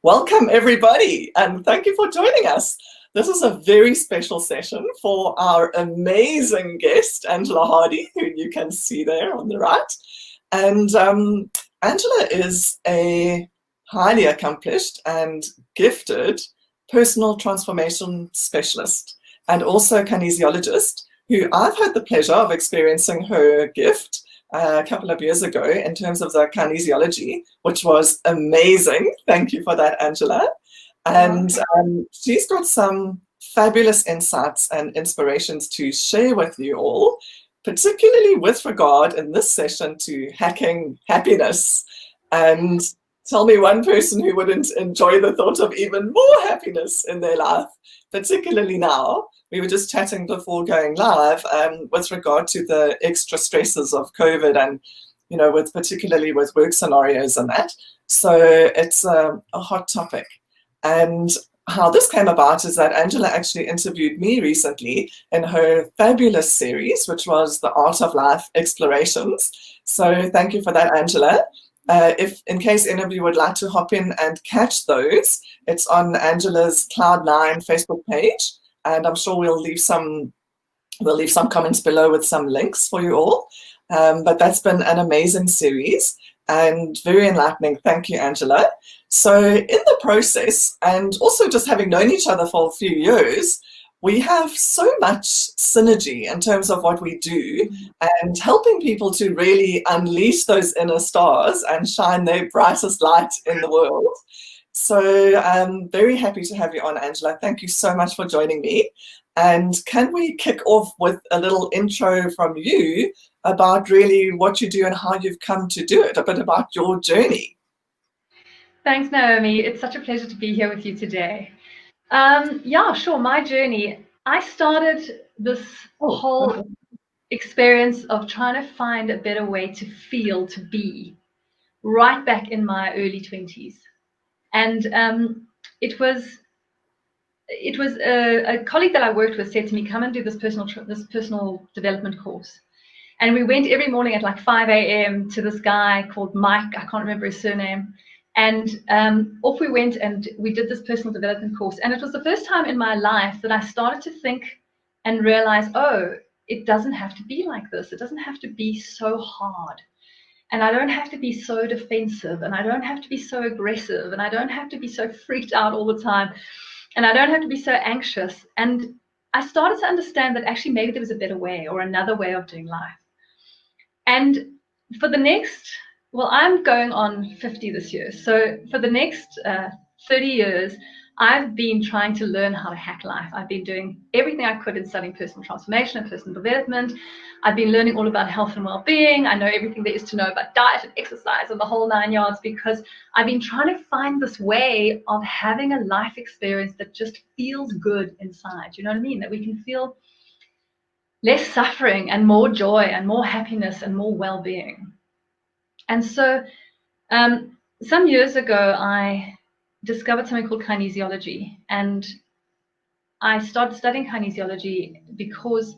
Welcome, everybody, and thank you for joining us. This is a very special session for our amazing guest, Angela Hardy, who you can see there on the right. And Angela is a highly accomplished and gifted personal transformation specialist and also kinesiologist, who I've had the pleasure of experiencing her gift a couple of years ago in terms of the kinesiology, which was amazing. Thank you for that, Angela. And she's got some fabulous insights and inspirations to share with you all, particularly with regard in this session to hacking happiness. And tell me one person who wouldn't enjoy the thought of even more happiness in their life, particularly now. We were just chatting before going live with regard to the extra stresses of COVID and, particularly with work scenarios and that. So it's a hot topic. And how this came about is that Angela actually interviewed me recently in her fabulous series, which was the Art of Life Explorations. So thank you for that, Angela. If in case any of you would like to hop in and catch those, it's on Angela's Cloud9 Facebook page. And I'm sure we'll leave some comments below with some links for you all. But that's been an amazing series and very enlightening. Thank you, Angela. So in the process, and also just having known each other for a few years, we have so much synergy in terms of what we do and helping people to really unleash those inner stars and shine their brightest light in the world. So I'm very happy to have you on, Angela. Thank you so much for joining me. And can we kick off with a little intro from you about really what you do and how you've come to do it, a bit about your journey? Thanks, Naomi. It's such a pleasure to be here with you today. Yeah, sure. My journey, I started this whole experience of trying to find a better way to feel, to be, right back in my early 20s. And it was a colleague that I worked with said to me, come and do this personal development course. And we went every morning at like 5 a.m. to this guy called Mike. I can't remember his surname. And off we went and we did this personal development course. And it was the first time in my life that I started to think and realize, oh, it doesn't have to be like this. It doesn't have to be so hard. And I don't have to be so defensive, and I don't have to be so aggressive, and I don't have to be so freaked out all the time, and I don't have to be so anxious. And I started to understand that actually maybe there was a better way or another way of doing life. And for the next, I'm going on 50 this year. So for the next 30 years, I've been trying to learn how to hack life. I've been doing everything I could in studying personal transformation and personal development. I've been learning all about health and well-being. I know everything there is to know about diet and exercise and the whole 9 yards, because I've been trying to find this way of having a life experience that just feels good inside. You know what I mean? That we can feel less suffering and more joy and more happiness and more well-being. And so some years ago, I discovered something called kinesiology. And I started studying kinesiology because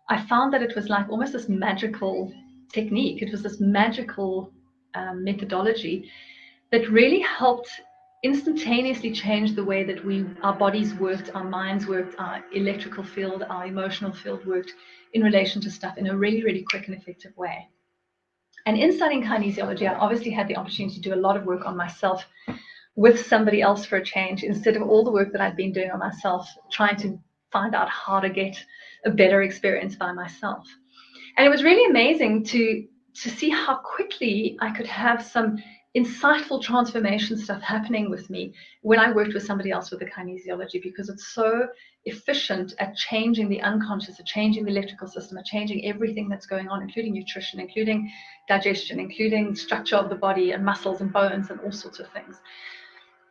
I found that it was like almost this magical technique. It was this magical methodology that really helped instantaneously change the way that our bodies worked, our minds worked, our electrical field, our emotional field worked in relation to stuff in a really, really quick and effective way. And in studying kinesiology, I obviously had the opportunity to do a lot of work on myself with somebody else for a change, instead of all the work that I'd been doing on myself, trying to find out how to get a better experience by myself. And it was really amazing to see how quickly I could have some insightful transformation stuff happening with me when I worked with somebody else with the kinesiology, because it's so efficient at changing the unconscious, at changing the electrical system, at changing everything that's going on, including nutrition, including digestion, including structure of the body and muscles and bones and all sorts of things.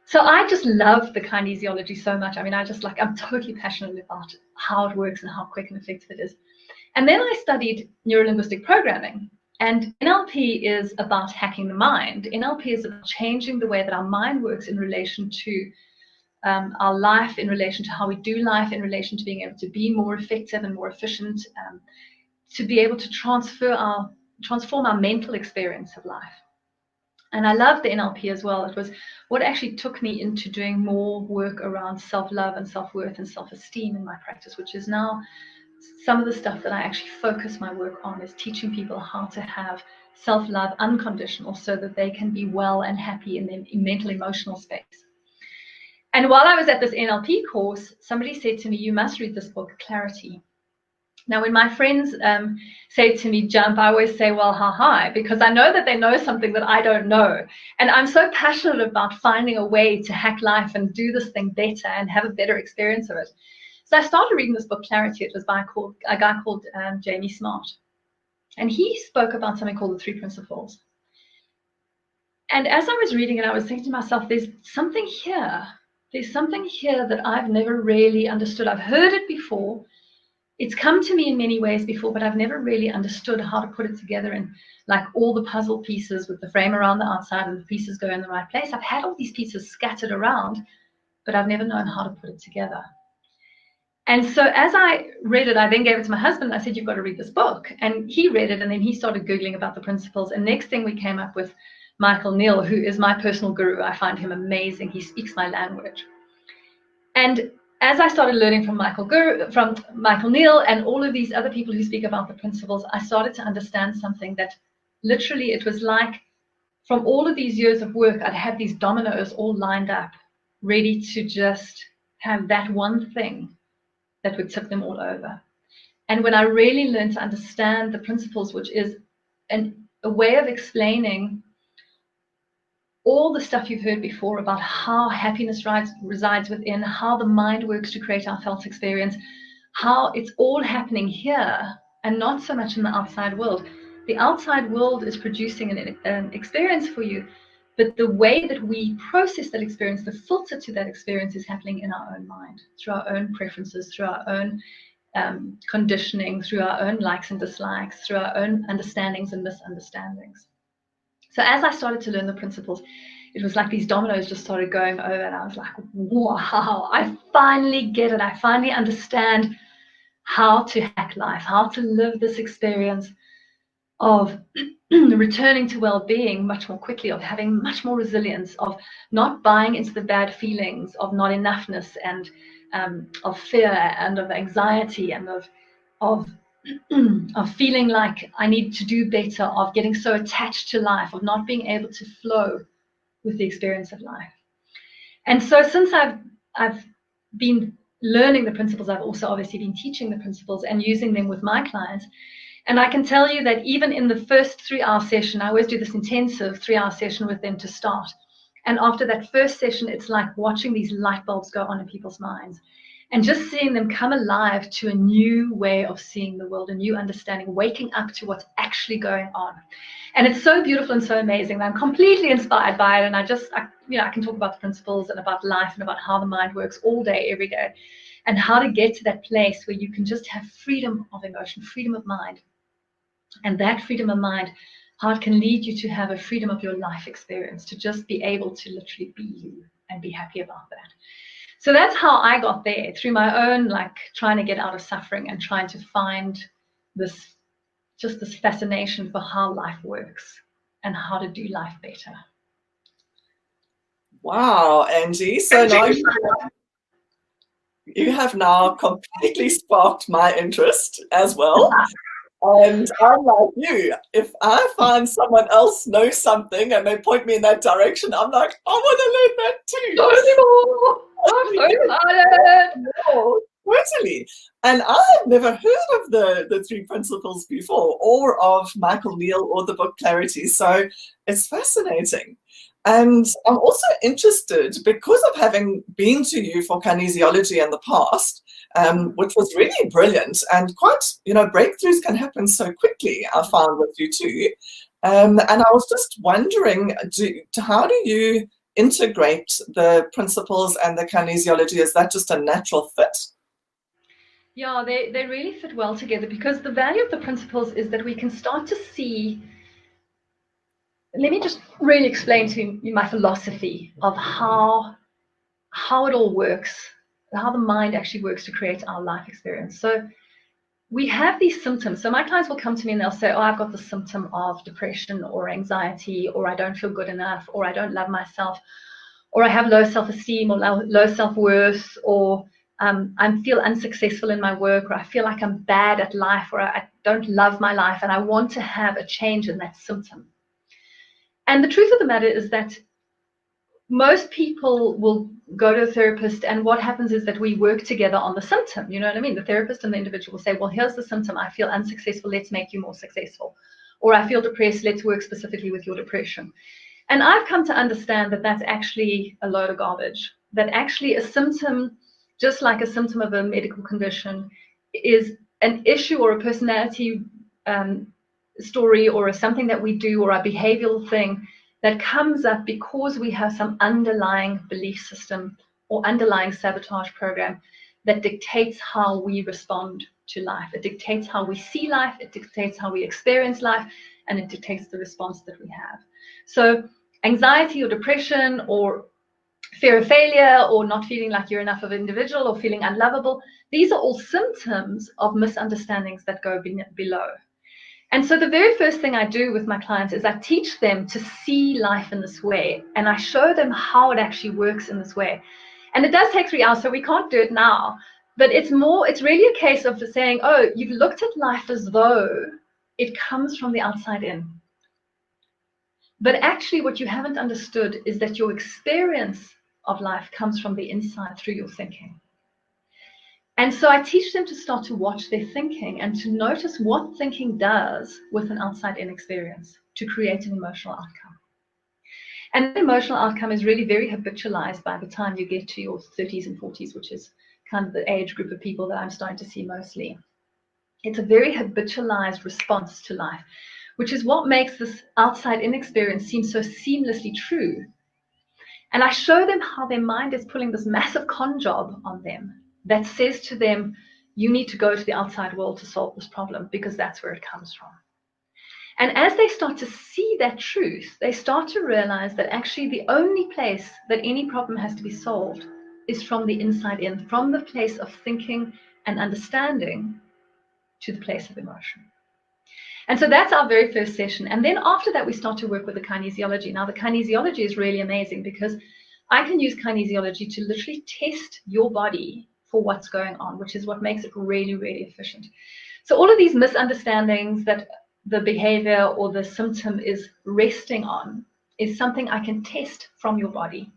So I just love the kinesiology so much. I mean, I'm totally passionate about how it works and how quick and effective it is. And then I studied neurolinguistic programming. And NLP is about hacking the mind. NLP is about changing the way that our mind works in relation to our life, in relation to how we do life, in relation to being able to be more effective and more efficient, to be able to transform our mental experience of life. And I love the NLP as well. It was what actually took me into doing more work around self-love and self-worth and self-esteem in my practice, which is now some of the stuff that I actually focus my work on, is teaching people how to have self-love unconditional so that they can be well and happy in their mental, emotional space. And while I was at this NLP course, somebody said to me, you must read this book, Clarity. Now, when my friends say to me, jump, I always say, well, how high? Because I know that they know something that I don't know. And I'm so passionate about finding a way to hack life and do this thing better and have a better experience of it. So I started reading this book, Clarity. It was by a guy called Jamie Smart. And he spoke about something called the 3 principles. And as I was reading it, I was thinking to myself, there's something here. There's something here that I've never really understood. I've heard it before. It's come to me in many ways before, but I've never really understood how to put it together in like all the puzzle pieces with the frame around the outside and the pieces go in the right place. I've had all these pieces scattered around, but I've never known how to put it together. And so as I read it, I then gave it to my husband. And I said, you've got to read this book. And he read it, and then he started Googling about the principles. And next thing we came up with Michael Neill, who is my personal guru. I find him amazing. He speaks my language. And as I started learning from Michael Neill and all of these other people who speak about the principles, I started to understand something that literally it was like from all of these years of work, I'd have these dominoes all lined up, ready to just have that one thing that would tip them all over. And when I really learned to understand the principles, which is a way of explaining all the stuff you've heard before about how happiness resides within, how the mind works to create our felt experience, how it's all happening here and not so much in the outside world. The outside world is producing an experience for you, but the way that we process that experience, the filter to that experience, is happening in our own mind, through our own preferences, through our own conditioning, through our own likes and dislikes, through our own understandings and misunderstandings. So as I started to learn the principles, it was like these dominoes just started going over, and I was like, wow, I finally get it. I finally understand how to hack life, how to live this experience of returning to well-being much more quickly, of having much more resilience, of not buying into the bad feelings, of not enoughness, and of fear and of anxiety and of feeling like I need to do better, of getting so attached to life, of not being able to flow with the experience of life. And so since I've been learning the principles, I've also obviously been teaching the principles and using them with my clients. And I can tell you that even in the first 3-hour session, I always do this intensive 3-hour session with them to start. And after that first session, it's like watching these light bulbs go on in people's minds and just seeing them come alive to a new way of seeing the world, a new understanding, waking up to what's actually going on. And it's so beautiful and so amazing that I'm completely inspired by it. And I can talk about the principles and about life and about how the mind works all day, every day, and how to get to that place where you can just have freedom of emotion, freedom of mind. And that freedom of mind, how it can lead you to have a freedom of your life experience, to just be able to literally be you and be happy about that. So that's how I got there, through my own trying to get out of suffering and trying to find this fascination for how life works and how to do life better. Wow, Angie. So now you have now completely sparked my interest as well. And I'm like you, if I find someone else knows something and they point me in that direction, I'm like, I want to learn that too. I'm so excited. No, totally. And I've never heard of the 3 principles before, or of Michael Neill or the book Clarity. So it's fascinating. And I'm also interested, because of having been to you for kinesiology in the past, which was really brilliant, and quite, breakthroughs can happen so quickly, I found with you too. And I was just wondering, how do you integrate the principles and the kinesiology? Is that just a natural fit? Yeah, they really fit well together, because the value of the principles is that we can start to see. Let me just really explain to you my philosophy of how it all works, how the mind actually works to create our life experience. So we have these symptoms. So my clients will come to me and they'll say, oh, I've got the symptom of depression or anxiety, or I don't feel good enough, or I don't love myself, or I have low self-esteem or low self-worth, or I feel unsuccessful in my work, or I feel like I'm bad at life, or I don't love my life, and I want to have a change in that symptom. And the truth of the matter is that most people will go to a therapist, and what happens is that we work together on the symptom. You know what I mean? The therapist and the individual will say, well, here's the symptom. I feel unsuccessful. Let's make you more successful. Or I feel depressed. Let's work specifically with your depression. And I've come to understand that that's actually a load of garbage. That actually a symptom, just like a symptom of a medical condition, is an issue or a personality story, or something that we do, or a behavioral thing that comes up because we have some underlying belief system or underlying sabotage program that dictates how we respond to life. It dictates how we see life, it dictates how we experience life, and it dictates the response that we have. So anxiety or depression or fear of failure or not feeling like you're enough of an individual or feeling unlovable, these are all symptoms of misunderstandings that go below. And so the very first thing I do with my clients is I teach them to see life in this way, and I show them how it actually works in this way. And it does take 3 hours, so we can't do it now, but it's really a case of saying, oh, you've looked at life as though it comes from the outside in. But actually what you haven't understood is that your experience of life comes from the inside through your thinking. And so I teach them to start to watch their thinking and to notice what thinking does with an outside-in experience to create an emotional outcome. And the emotional outcome is really very habitualized by the time you get to your 30s and 40s, which is kind of the age group of people that I'm starting to see mostly. It's a very habitualized response to life, which is what makes this outside-in experience seem so seamlessly true. And I show them how their mind is pulling this massive con job on them that says to them, you need to go to the outside world to solve this problem because that's where it comes from. And as they start to see that truth, they start to realize that actually the only place that any problem has to be solved is from the inside in, from the place of thinking and understanding to the place of emotion. And so that's our very first session. And then after that, we start to work with the kinesiology. Now, the kinesiology is really amazing because I can use kinesiology to literally test your body for what's going on, which is what makes it really, really efficient. So all of these misunderstandings that the behavior or the symptom is resting on is something I can test from your body.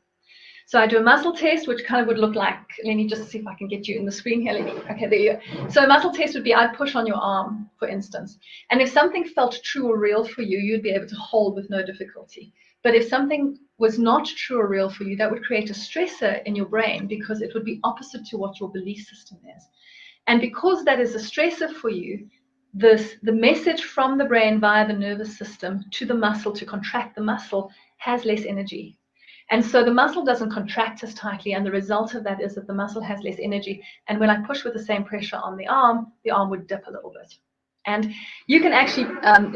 So I do a muscle test, which kind of would look like, let me just see if I can get you in the screen here. Okay, there you go. So a muscle test would be, I'd push on your arm, for instance. And if something felt true or real for you, you'd be able to hold with no difficulty. But if something was not true or real for you, that would create a stressor in your brain because it would be opposite to what your belief system is. And because that is a stressor for you, the message from the brain via the nervous system to the muscle to contract the muscle has less energy. And so the muscle doesn't contract as tightly, and the result of that is that the muscle has less energy. And when I push with the same pressure on the arm would dip a little bit. And you can actually,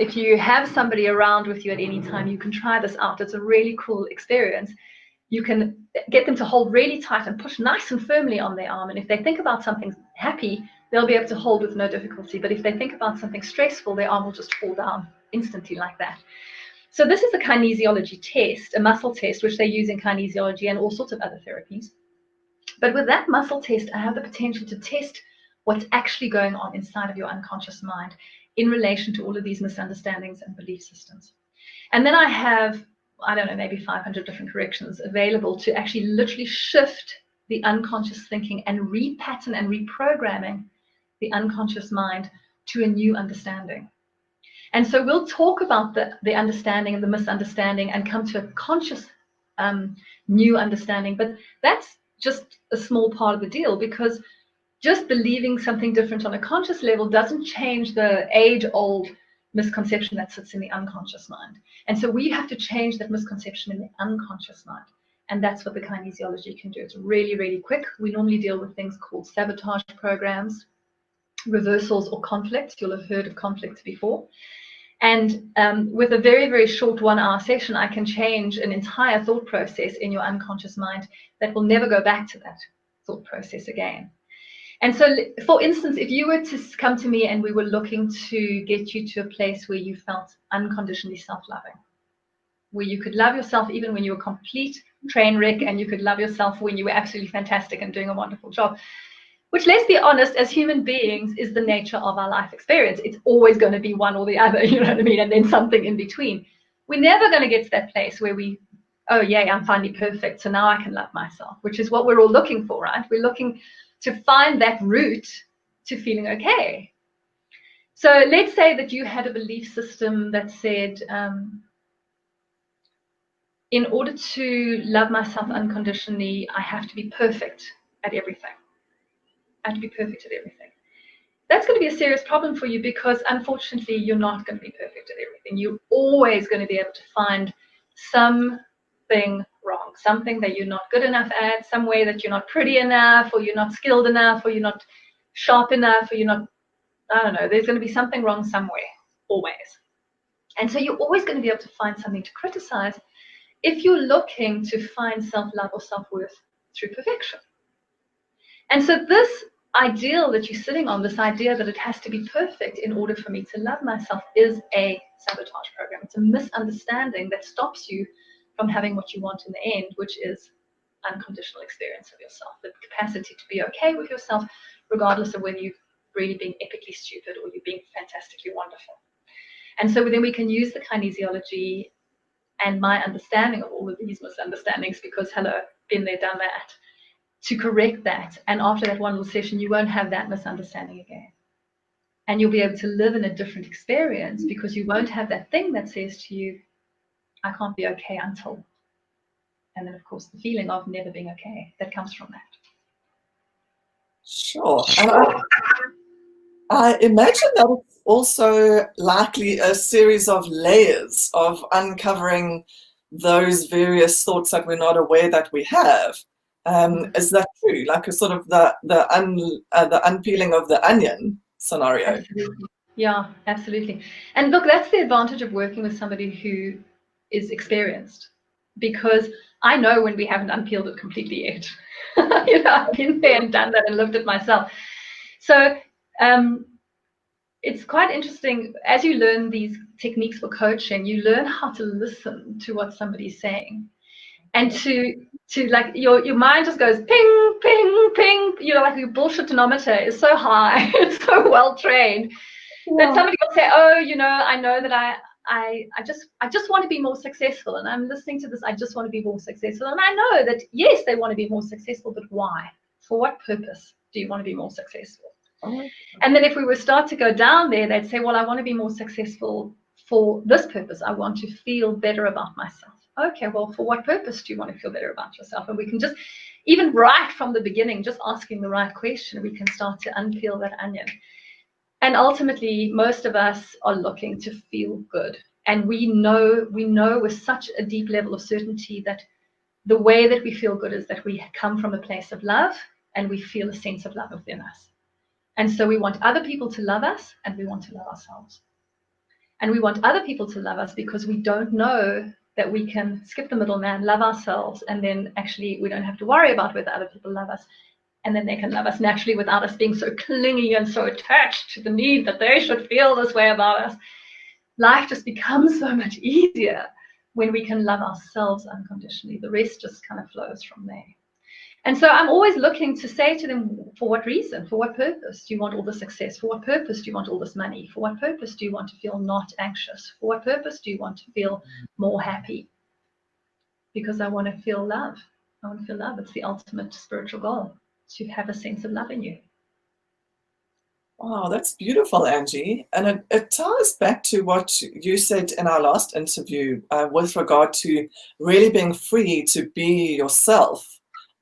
if you have somebody around with you at any time, you can try this out. It's a really cool experience. You can get them to hold really tight and push nice and firmly on their arm. And if they think about something happy, they'll be able to hold with no difficulty. But if they think about something stressful, their arm will just fall down instantly like that. So this is a kinesiology test, a muscle test, which they use in kinesiology and all sorts of other therapies. But with that muscle test, I have the potential to test what's actually going on inside of your unconscious mind in relation to all of these misunderstandings and belief systems. And then I have, I don't know, maybe 500 different corrections available to actually literally shift the unconscious thinking and repattern and reprogramming the unconscious mind to a new understanding. And so we'll talk about the understanding and the misunderstanding and come to a conscious new understanding. But that's just a small part of the deal, because just believing something different on a conscious level doesn't change the age-old misconception that sits in the unconscious mind. And so we have to change that misconception in the unconscious mind. And that's what the kinesiology can do. It's really, really quick. We normally deal with things called sabotage programs, reversals, or conflicts. You'll have heard of conflicts before. And with a very, very short 1 hour session, I can change an entire thought process in your unconscious mind that will never go back to that thought process again. And so, for instance, if you were to come to me and we were looking to get you to a place where you felt unconditionally self-loving, where you could love yourself even when you were a complete train wreck, and you could love yourself when you were absolutely fantastic and doing a wonderful job, which, let's be honest, as human beings is the nature of our life experience. It's always going to be one or the other, you know what I mean? And then something in between. We're never going to get to that place where we, oh, yay, I'm finally perfect, so now I can love myself, which is what we're all looking for, right? We're looking to find that route to feeling okay. So let's say that you had a belief system that said, in order to love myself unconditionally, I have to be perfect at everything. I have to be perfect at everything. That's going to be a serious problem for you, because unfortunately, you're not going to be perfect at everything. You're always going to be able to find something wrong, something that you're not good enough at, some way that you're not pretty enough, or you're not skilled enough, or you're not sharp enough, or you're not, I don't know, there's going to be something wrong somewhere, always. And so you're always going to be able to find something to criticize if you're looking to find self-love or self-worth through perfection. And so this ideal that you're sitting on, this idea that it has to be perfect in order for me to love myself, is a sabotage program. It's a misunderstanding that stops you from having what you want in the end, which is unconditional experience of yourself, the capacity to be okay with yourself, regardless of whether you've really been epically stupid or you're being fantastically wonderful. And so then we can use the kinesiology and my understanding of all of these misunderstandings, because hello, been there, done that, to correct that. And after that one little session, you won't have that misunderstanding again. And you'll be able to live in a different experience, because you won't have that thing that says to you, I can't be okay until. And then, of course, the feeling of never being okay that comes from that. Sure. And I imagine that it's also likely a series of layers of uncovering those various thoughts that we're not aware that we have. Is that true? Like a sort of the unpeeling of the onion scenario. Absolutely. Yeah, absolutely. And look, that's the advantage of working with somebody who is experienced, because I know when we haven't unpeeled it completely yet. You know, I've been there and done that and lived it myself. So it's quite interesting. As you learn these techniques for coaching, you learn how to listen to what somebody's saying, and to like your mind just goes ping, ping, ping. You know, like your bullshit denominator is so high, it's so well trained, that somebody will say, oh, you know, I know that I just want to be more successful, and I'm listening to this, I just want to be more successful, and I know that yes, they want to be more successful, but why? For what purpose do you want to be more successful? And then if we were start to go down there, they'd say, well, I want to be more successful for this purpose. I want to feel better about myself. Okay, well, for what purpose do you want to feel better about yourself? And we can just, even right from the beginning, just asking the right question, we can start to unpeel that onion. And ultimately, most of us are looking to feel good. And we know with such a deep level of certainty that the way that we feel good is that we come from a place of love, and we feel a sense of love within us. And so we want other people to love us, and we want to love ourselves. And we want other people to love us because we don't know that we can skip the middleman, love ourselves, and then actually we don't have to worry about whether other people love us. And then they can love us naturally without us being so clingy and so attached to the need that they should feel this way about us. Life just becomes so much easier when we can love ourselves unconditionally. The rest just kind of flows from there. And so I'm always looking to say to them, for what reason, for what purpose do you want all the success? For what purpose do you want all this money? For what purpose do you want to feel not anxious? For what purpose do you want to feel more happy? Because I want to feel love. I want to feel love. It's the ultimate spiritual goal, to have a sense of love in you. Wow, that's beautiful, Angie. And it ties back to what you said in our last interview with regard to really being free to be yourself.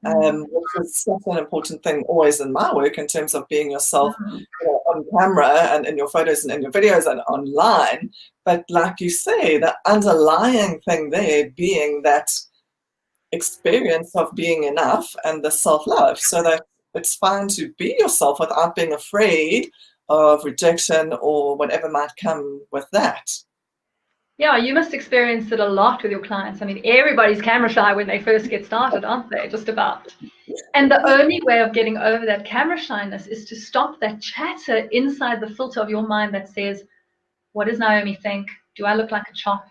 Which is such an important thing always in my work, in terms of being yourself, you know, on camera and in your photos and in your videos and online. But like you say, the underlying thing there being that experience of being enough and the self-love, so that it's fine to be yourself without being afraid of rejection or whatever might come with that. Yeah, you must experience it a lot with your clients. I mean, everybody's camera shy when they first get started, aren't they? Just about. And the only way of getting over that camera shyness is to stop that chatter inside the filter of your mind that says, what does Naomi think? Do I look like a chop?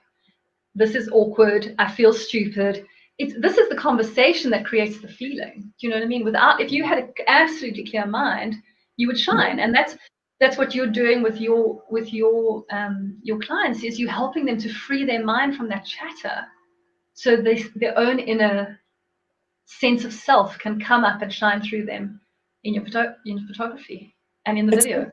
This is awkward. I feel stupid. This is the conversation that creates the feeling. Do you know what I mean? If you had an absolutely clear mind, you would shine. And that's what you're doing with your clients, is you're helping them to free their mind from that chatter, so their own inner sense of self can come up and shine through them in your photography and in the video.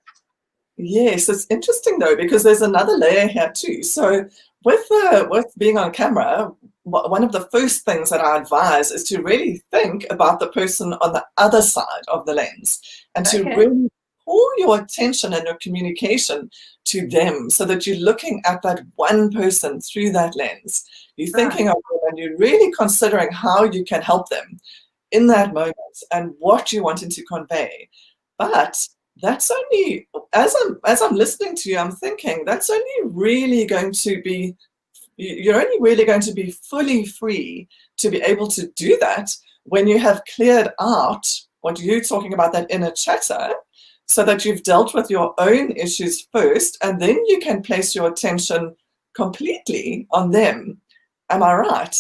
Yes, it's interesting though, because there's another layer here too. So with being on camera, one of the first things that I advise is to really think about the person on the other side of the lens, and to really pour your attention and your communication to them, so that you're looking at that one person through that lens. You're thinking of them, and you're really considering how you can help them in that moment and what you're wanting to convey. But that's only, as I'm listening to you, I'm thinking that's only really going to be, you're only really going to be fully free to be able to do that when you have cleared out what you're talking about, that inner chatter, so that you've dealt with your own issues first, and then you can place your attention completely on them. Am I right?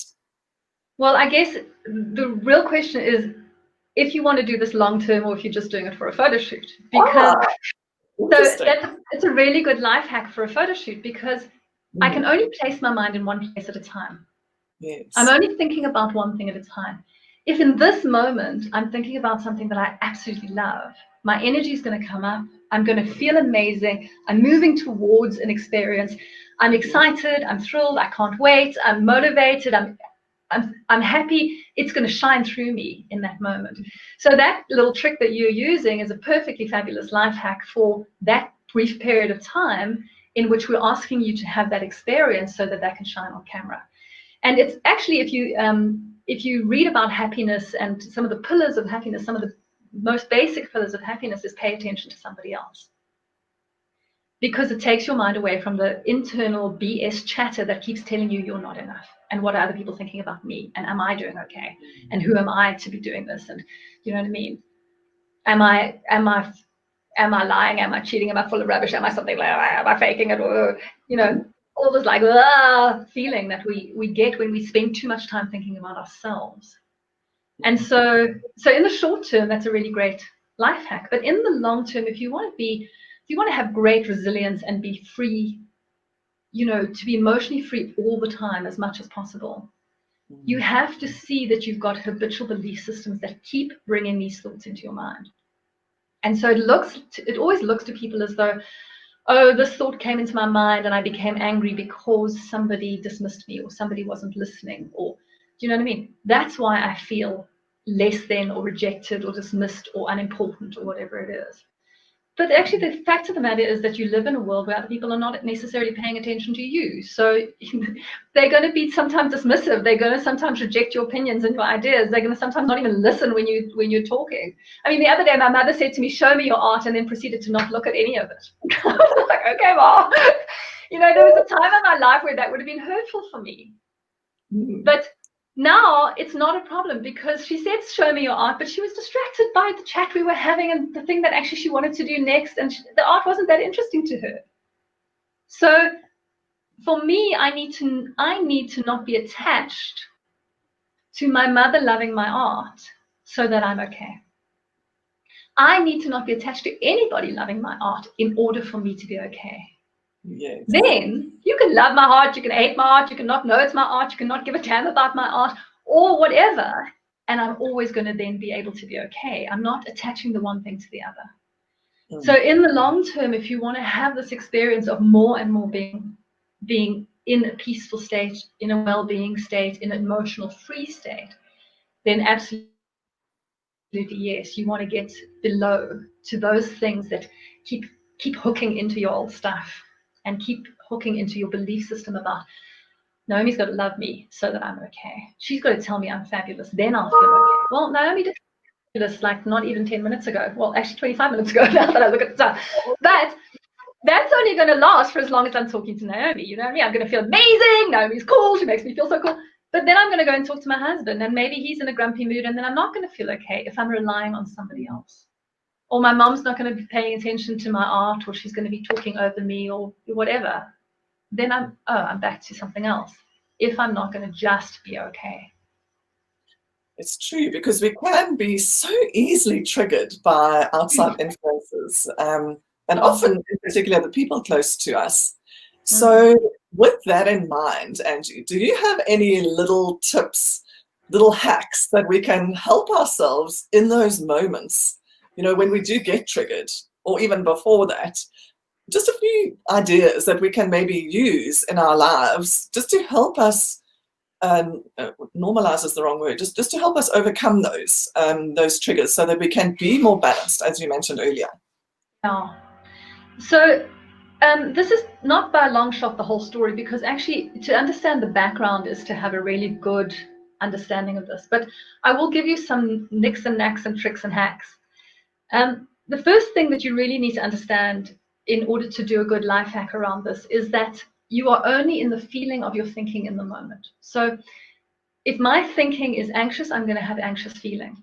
Well, I guess the real question is if you want to do this long term, or if you're just doing it for a photo shoot. Because it's a really good life hack for a photo shoot, because I can only place my mind in one place at a time. Yes. I'm only thinking about one thing at a time. If in this moment I'm thinking about something that I absolutely love, my energy is going to come up. I'm going to feel amazing. I'm moving towards an experience. I'm excited. I'm thrilled. I can't wait. I'm motivated. I'm happy. It's going to shine through me in that moment. So that little trick that you're using is a perfectly fabulous life hack for that brief period of time in which we're asking you to have that experience, so that that can shine on camera. And it's actually, if you read about happiness and some of the pillars of happiness, some of the most basic pillars of happiness is pay attention to somebody else. Because it takes your mind away from the internal BS chatter that keeps telling you you're not enough, and what are other people thinking about me, and am I doing okay, and who am I to be doing this, and you know what I mean? Am I lying? Am I cheating? Am I full of rubbish? Am I something like, am I faking it? Or, you know, all this like feeling that we get when we spend too much time thinking about ourselves. And so in the short term, that's a really great life hack. But in the long term, if you want to have great resilience and be free, to be emotionally free all the time as much as possible, you have to see that you've got habitual belief systems that keep bringing these thoughts into your mind. And so it always looks to people as though, oh, this thought came into my mind and I became angry because somebody dismissed me, or somebody wasn't listening, or, do you know what I mean? That's why I feel less than, or rejected, or dismissed, or unimportant, or whatever it is. But actually, the fact of the matter is that you live in a world where other people are not necessarily paying attention to you. So they're going to be sometimes dismissive. They're going to sometimes reject your opinions and your ideas. They're going to sometimes not even listen when you're talking. I mean, the other day, my mother said to me, "Show me your art," and then proceeded to not look at any of it. I was like, okay, Mom. There was a time in my life where that would have been hurtful for me. But now it's not a problem, because she said, "Show me your art," but she was distracted by the chat we were having and the thing that actually she wanted to do next, and the art wasn't that interesting to her. So for me, I need to not be attached to my mother loving my art so that I'm okay. I need to not be attached to anybody loving my art in order for me to be okay. Yes. Then you can love my art, you can hate my art, you can not know it's my art, you can not give a damn about my art, or whatever, and I'm always going to then be able to be okay. I'm not attaching the one thing to the other. So in the long term, if you want to have this experience of more and more being in a peaceful state, in a well-being state, in an emotional free state, then absolutely yes, you want to get below to those things that keep hooking into your old stuff, and keep hooking into your belief system about, Naomi's got to love me so that I'm okay. She's got to tell me I'm fabulous, then I'll feel okay. Well, Naomi did fabulous like not even 10 minutes ago. Well, actually 25 minutes ago now that I look at the time. But that's only going to last for as long as I'm talking to Naomi. You know what I mean? I'm going to feel amazing. Naomi's cool. She makes me feel so cool. But then I'm going to go and talk to my husband, and maybe he's in a grumpy mood, and then I'm not going to feel okay if I'm relying on somebody else. Or my mom's not going to be paying attention to my art, or she's going to be talking over me, or whatever. Then I'm back to something else if I'm not going to just be okay. It's true, because we can be so easily triggered by outside influences, and often, in particular, the people close to us. So with that in mind, Angie, do you have any little tips, little hacks that we can help ourselves in those moments, when we do get triggered, or even before that? Just a few ideas that we can maybe use in our lives just to help us, normalize is the wrong word, just to help us overcome those triggers so that we can be more balanced, as you mentioned earlier. Yeah. So this is not by a long shot the whole story, because actually to understand the background is to have a really good understanding of this. But I will give you some nicks and knacks and tricks and hacks. The first thing that you really need to understand in order to do a good life hack around this is that you are only in the feeling of your thinking in the moment. So if my thinking is anxious, I'm going to have anxious feeling.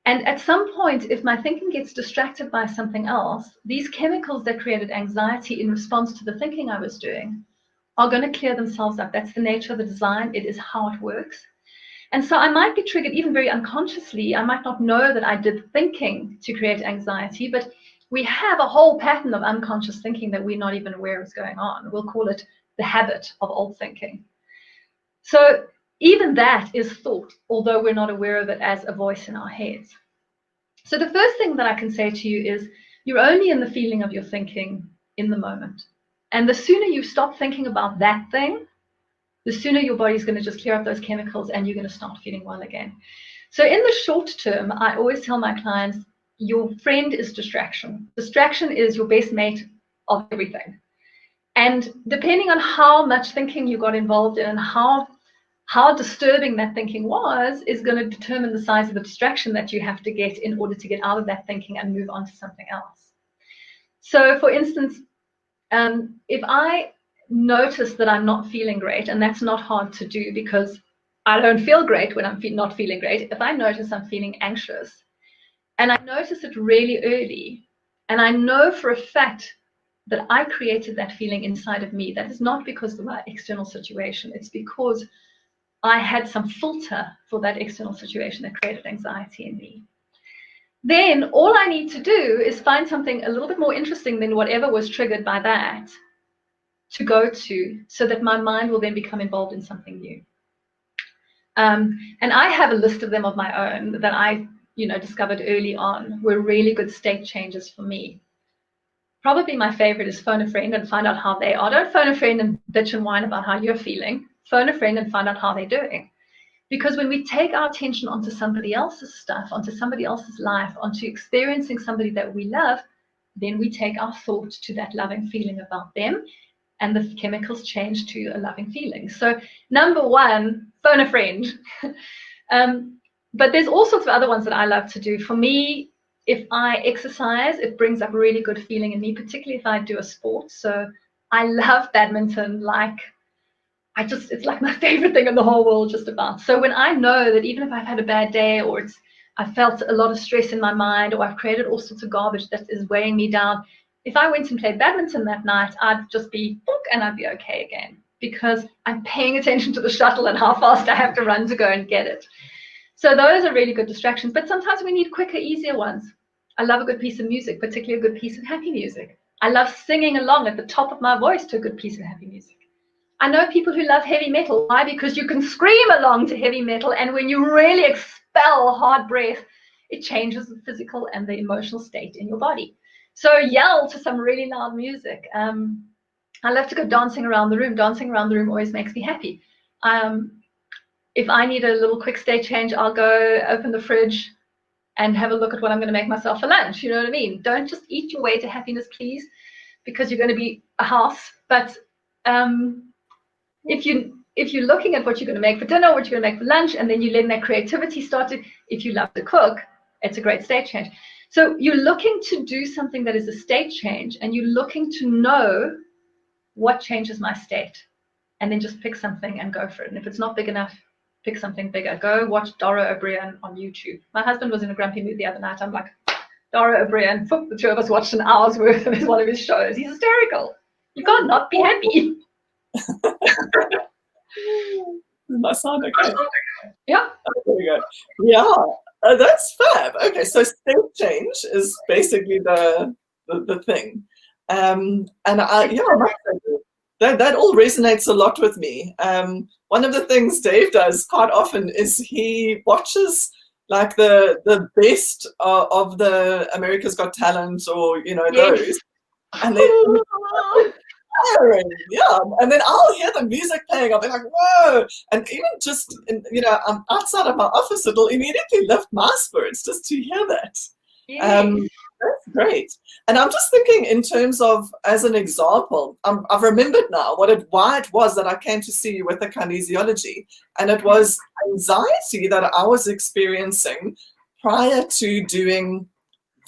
And at some point, if my thinking gets distracted by something else, these chemicals that created anxiety in response to the thinking I was doing are going to clear themselves up. That's the nature of the design. It is how it works. And so I might be triggered even very unconsciously. I might not know that I did thinking to create anxiety, but we have a whole pattern of unconscious thinking that we're not even aware is going on. We'll call it the habit of old thinking. So even that is thought, although we're not aware of it as a voice in our heads. So the first thing that I can say to you is you're only in the feeling of your thinking in the moment. And the sooner you stop thinking about that thing, the sooner your body's going to just clear up those chemicals and you're going to start feeling well again. So in the short term, I always tell my clients, your friend is distraction. Distraction is your best mate of everything. And depending on how much thinking you got involved in and how disturbing that thinking was is going to determine the size of the distraction that you have to get in order to get out of that thinking and move on to something else. So for instance, if I notice that I'm not feeling great, and that's not hard to do because I don't feel great when I'm not feeling great. If I notice I'm feeling anxious and I notice it really early, and I know for a fact that I created that feeling inside of me, that is not because of my external situation. It's because I had some filter for that external situation that created anxiety in me. Then all I need to do is find something a little bit more interesting than whatever was triggered by that to go to, so that my mind will then become involved in something new. And I have a list of them of my own that I discovered early on were really good state changes for me. Probably my favorite is phone a friend and find out how they are. Don't phone a friend and bitch and whine about how you're feeling. Phone a friend and find out how they're doing. Because when we take our attention onto somebody else's stuff, onto somebody else's life, onto experiencing somebody that we love, then we take our thought to that loving feeling about them, and the chemicals change to a loving feeling. So number one, phone a friend. But there's all sorts of other ones that I love to do. For me, if I exercise, it brings up really good feeling in me, particularly if I do a sport. So I love badminton, it's like my favorite thing in the whole world, just about. So when I know that even if I've had a bad day, or I felt a lot of stress in my mind, or I've created all sorts of garbage that is weighing me down, if I went and played badminton that night, I'd just be book and I'd be okay again, because I'm paying attention to the shuttle and how fast I have to run to go and get it. So those are really good distractions, but sometimes we need quicker, easier ones. I love a good piece of music, particularly a good piece of happy music. I love singing along at the top of my voice to a good piece of happy music. I know people who love heavy metal. Why? Because you can scream along to heavy metal, and when you really expel hard breath, it changes the physical and the emotional state in your body. So yell to some really loud music. I love to go dancing around the room. Dancing around the room always makes me happy. If I need a little quick state change, I'll go open the fridge and have a look at what I'm going to make myself for lunch. You know what I mean? Don't just eat your way to happiness, please, because you're going to be a house. But if you're looking at what you're going to make for dinner, what you're going to make for lunch, and then you're letting that creativity start to, if you love to cook, it's a great state change. So you're looking to do something that is a state change, and you're looking to know what changes my state. and then just pick something and go for it. And if it's not big enough, pick something bigger. Go watch Dara O'Brien on YouTube. My husband was in a grumpy mood the other night. I'm like, Dara O'Brien, the two of us watched an hour's worth of one of his shows. He's hysterical. You can't not be happy. My sound okay? Yeah. Oh, there we go. Yeah, that's fab. Okay, so state change is basically the thing. And that all resonates a lot with me. One of the things Dave does quite often is he watches like the best of the America's Got Talent, or those, and then yeah, and then I'll hear the music playing. I'll be like, whoa! And even just I'm outside of my office, it'll immediately lift my spirits just to hear that. That's great. And I'm just thinking in terms of, as an example, I've remembered now why it was that I came to see you with the kinesiology, and it was anxiety that I was experiencing prior to doing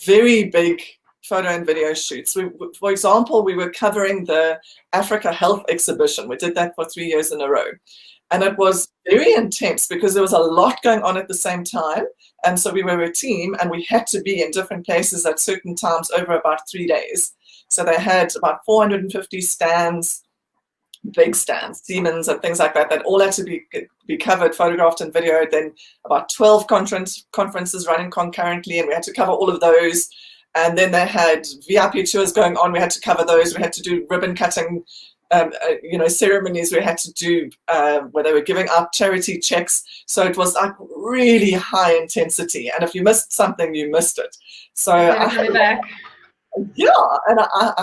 very big photo and video shoots. For example, we were covering the Africa Health Exhibition. We did that for 3 years in a row. And it was very intense because there was a lot going on at the same time. And so we were a team, and we had to be in different places at certain times over about 3 days. So they had about 450 stands, big stands, Siemens and things like that, that all had to be covered, photographed and videoed. Then about 12 conferences running concurrently, and we had to cover all of those. And then they had VIP tours going on. We had to cover those. We had to do ribbon cutting, ceremonies. We had to do where they were giving out charity checks. So it was like really high intensity. And if you missed something, you missed it. So I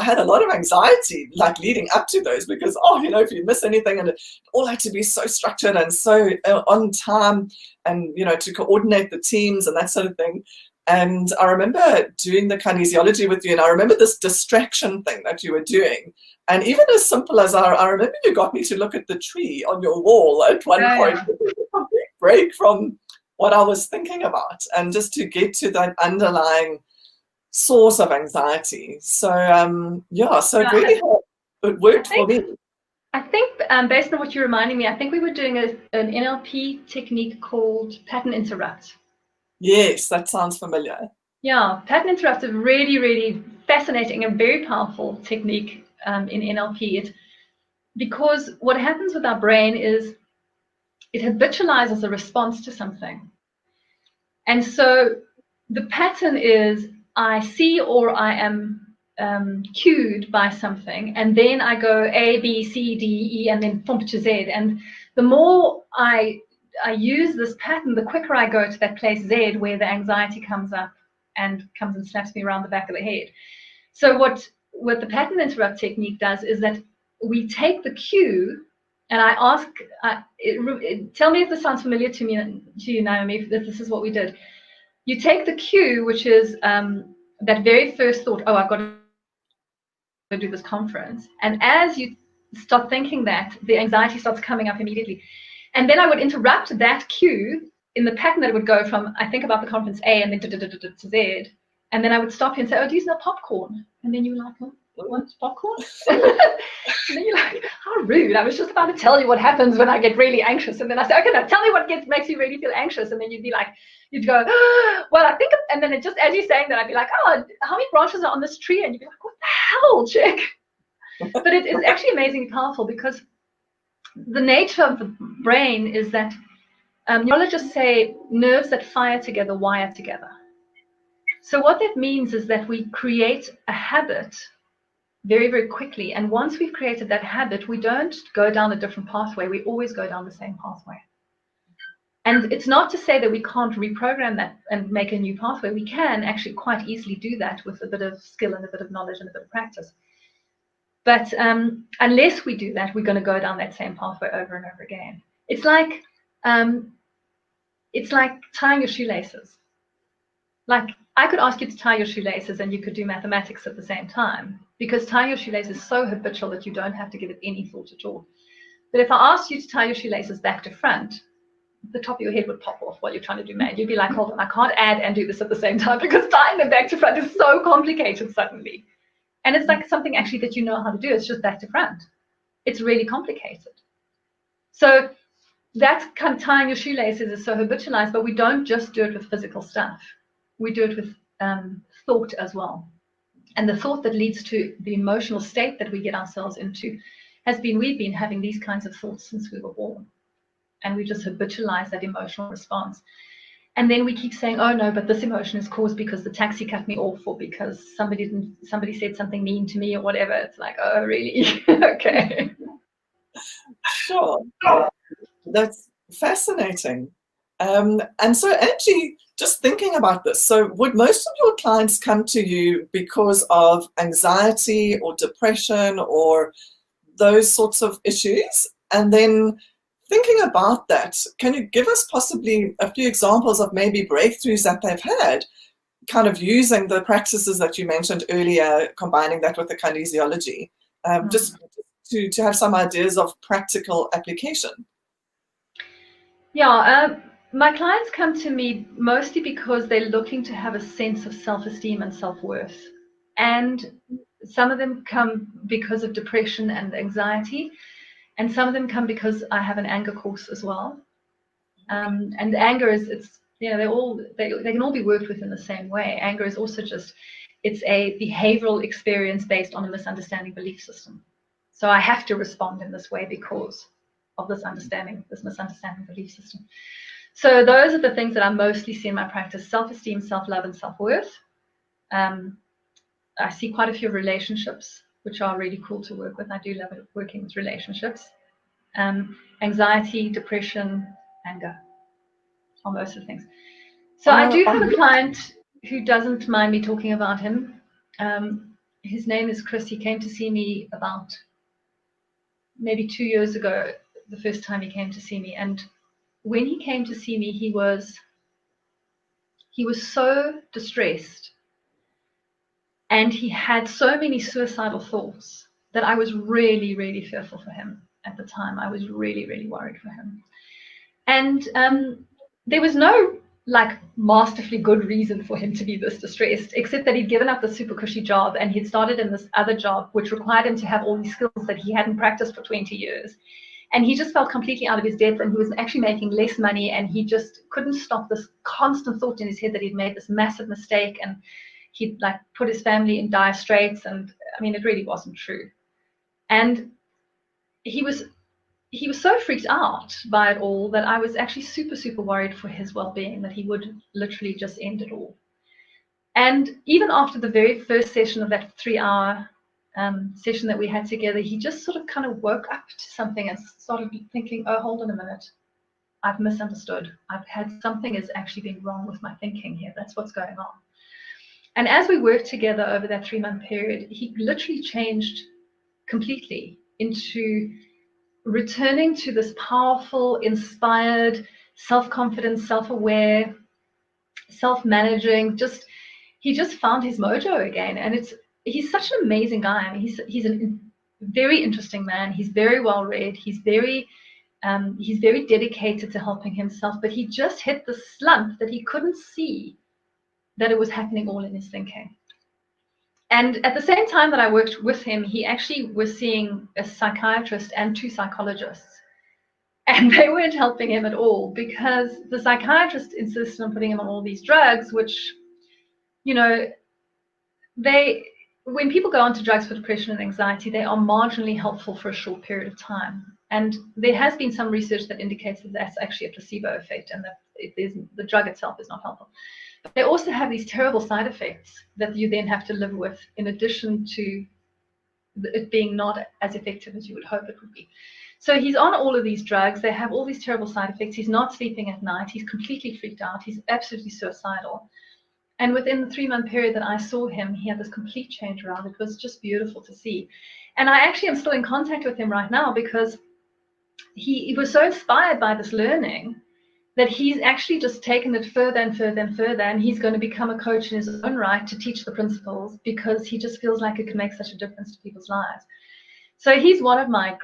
had a lot of anxiety like leading up to those, because if you miss anything, and it all had to be so structured and so on time, and to coordinate the teams and that sort of thing. And I remember doing the kinesiology with you, and I remember this distraction thing that you were doing. And even as simple as I remember you got me to look at the tree on your wall at one point. It was a complete break from what I was thinking about, and just to get to that underlying source of anxiety. So it really it worked for me. I think based on what you're reminding me, I think we were doing an NLP technique called pattern interrupt. Yes, that sounds familiar. Yeah, pattern interrupt is really, really fascinating and very powerful technique in NLP. Because what happens with our brain is it habitualizes a response to something. And so the pattern is I see or I am cued by something, and then I go A, B, C, D, E, and then bump to Z. And the more I use this pattern, the quicker I go to that place Z where the anxiety comes up and comes and slaps me around the back of the head. So what the pattern interrupt technique does is that we take the cue, and I ask, tell me if this sounds familiar to you, Naomi, if this is what we did. You take the cue, which is that very first thought, I've got to do this conference. And as you start thinking that, the anxiety starts coming up immediately. And then I would interrupt that cue in the pattern that it would go from, I think about the conference A and then to Z. And then I would stop you and say, do you smell popcorn? And then you were like, what's popcorn? And then you're like, how rude. I was just about to tell you what happens when I get really anxious. And then I say, okay, now tell me what makes you really feel anxious. And then you'd go, well, I think, and then it just, as you're saying that, I'd be like, how many branches are on this tree? And you'd be like, what the hell, chick? But it is actually amazingly powerful, because the nature of the brain is that neurologists say nerves that fire together wire together. So what that means is that we create a habit very, very quickly. And once we've created that habit, we don't go down a different pathway. We always go down the same pathway. And it's not to say that we can't reprogram that and make a new pathway. We can actually quite easily do that with a bit of skill and a bit of knowledge and a bit of practice. But unless we do that, we're going to go down that same pathway over and over again. It's like tying your shoelaces. Like, I could ask you to tie your shoelaces and you could do mathematics at the same time, because tying your shoelaces is so habitual that you don't have to give it any thought at all. But if I asked you to tie your shoelaces back to front, the top of your head would pop off while you're trying to do math. You'd be like, hold on, I can't add and do this at the same time, because tying them back to front is so complicated suddenly. And it's like something actually that you know how to do. It's just back to front. It's really complicated. So that kind of tying your shoelaces is so habitualized, but we don't just do it with physical stuff. We do it with thought as well. And the thought that leads to the emotional state that we get ourselves into we've been having these kinds of thoughts since we were born. And we just habitualize that emotional response. And then we keep saying, oh no, but this emotion is caused because the taxi cut me off, or because somebody said something mean to me, or whatever. It's like, oh really? Okay. Sure. That's fascinating. And so, Angie, just thinking about this, so would most of your clients come to you because of anxiety or depression or those sorts of issues? And then thinking about that, can you give us possibly a few examples of maybe breakthroughs that they've had, kind of using the practices that you mentioned earlier, combining that with the kinesiology, just to have some ideas of practical application? Yeah, my clients come to me mostly because they're looking to have a sense of self-esteem and self-worth. And some of them come because of depression and anxiety, and some of them come because I have an anger course as well. And anger it's they can all be worked with in the same way. Anger is also it's a behavioral experience based on a misunderstanding belief system. So I have to respond in this way because of this misunderstanding belief system. So those are the things that I mostly see in my practice: self-esteem, self-love, and self-worth. I see quite a few relationships, which are really cool to work with. I do love working with relationships. Anxiety, depression, anger, are most of the things. So I do have a client who doesn't mind me talking about him. His name is Chris. He came to see me about maybe 2 years ago, the first time he came to see me. And when he came to see me, he was so distressed, and he had so many suicidal thoughts that I was really, really fearful for him at the time. I was really, really worried for him. And there was no like masterfully good reason for him to be this distressed, except that he'd given up the super cushy job and he'd started in this other job, which required him to have all these skills that he hadn't practiced for 20 years. And he just felt completely out of his depth, and he was actually making less money, and he just couldn't stop this constant thought in his head that he'd made this massive mistake, and he'd like put his family in dire straits. And I mean, it really wasn't true. And he was so freaked out by it all that I was actually super, super worried for his well-being, that he would literally just end it all. And even after the very first session of that 3-hour session that we had together, he just sort of kind of woke up to something and started thinking, oh, hold on a minute. I've misunderstood. Something has actually been wrong with my thinking here. That's what's going on. And as we worked together over that 3-month period, he literally changed completely into returning to this powerful, inspired, self-confident, self-aware, self-managing, he just found his mojo again. And he's such an amazing guy. I mean, he's a very interesting man. He's very well read. He's very dedicated to helping himself, but he just hit the slump that he couldn't see that it was happening all in his thinking. And at the same time that I worked with him, he actually was seeing a psychiatrist and 2 psychologists. And they weren't helping him at all, because the psychiatrist insisted on putting him on all these drugs, which, when people go onto drugs for depression and anxiety, they are marginally helpful for a short period of time. And there has been some research that indicates that that's actually a placebo effect, and that the drug itself is not helpful. But they also have these terrible side effects that you then have to live with, in addition to it being not as effective as you would hope it would be. So he's on all of these drugs. They have all these terrible side effects. He's not sleeping at night. He's completely freaked out. He's absolutely suicidal. And within the 3-month period that I saw him, he had this complete change around. It was just beautiful to see. And I actually am still in contact with him right now, because he was so inspired by this learning that he's actually just taken it further and further and further. And he's going to become a coach in his own right to teach the principles, because he just feels like it can make such a difference to people's lives. So he's one of my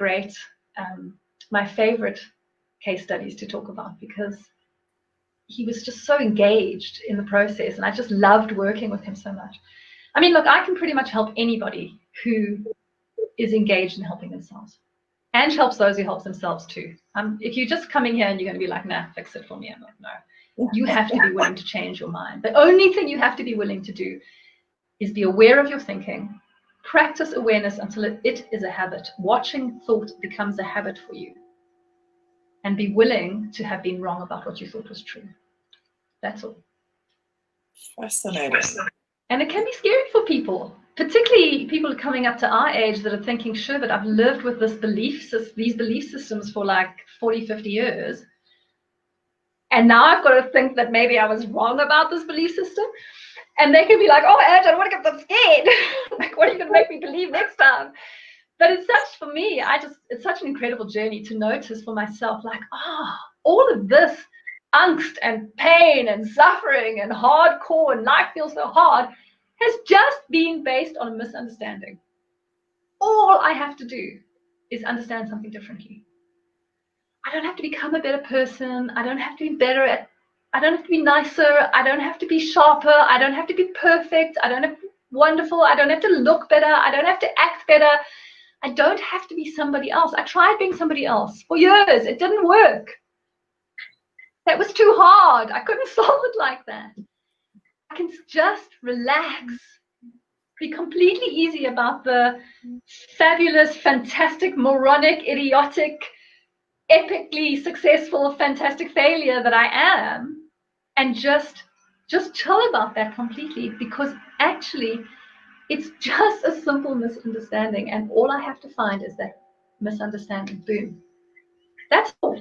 my favorite case studies to talk about, because he was just so engaged in the process, and I just loved working with him so much. I mean, look, I can pretty much help anybody who is engaged in helping themselves. and helps those who help themselves too. If you're just coming here and you're going to be like, nah, fix it for me, I'm like, no. You have to be willing to change your mind. The only thing you have to be willing to do is be aware of your thinking, practice awareness until it is a habit. Watching thought becomes a habit for you. And be willing to have been wrong about what you thought was true. That's all. Fascinating. And it can be scary for people, particularly people coming up to our age that are thinking, sure, but I've lived with these belief systems for like 40, 50 years. And now I've got to think that maybe I was wrong about this belief system. And they can be like, oh, Ange, I don't want to get them scared. Like, what are you going to make me believe next time? But it's such, for me, it's such an incredible journey to notice for myself, like, all of this angst and pain and suffering and hardcore and life feels so hard has just been based on a misunderstanding. All I have to do is understand something differently. I don't have to become a better person. I don't have to be I don't have to be nicer. I don't have to be sharper. I don't have to be perfect. I don't have to be wonderful. I don't have to look better. I don't have to act better. I don't have to be somebody else. I tried being somebody else for years. It didn't work. That was too hard. I couldn't solve it like that. I can just relax, be completely easy about the fabulous, fantastic, moronic, idiotic, epically successful, fantastic failure that I am, and just chill about that completely, because actually it's just a simple misunderstanding, and all I have to find is that misunderstanding. Boom. That's all.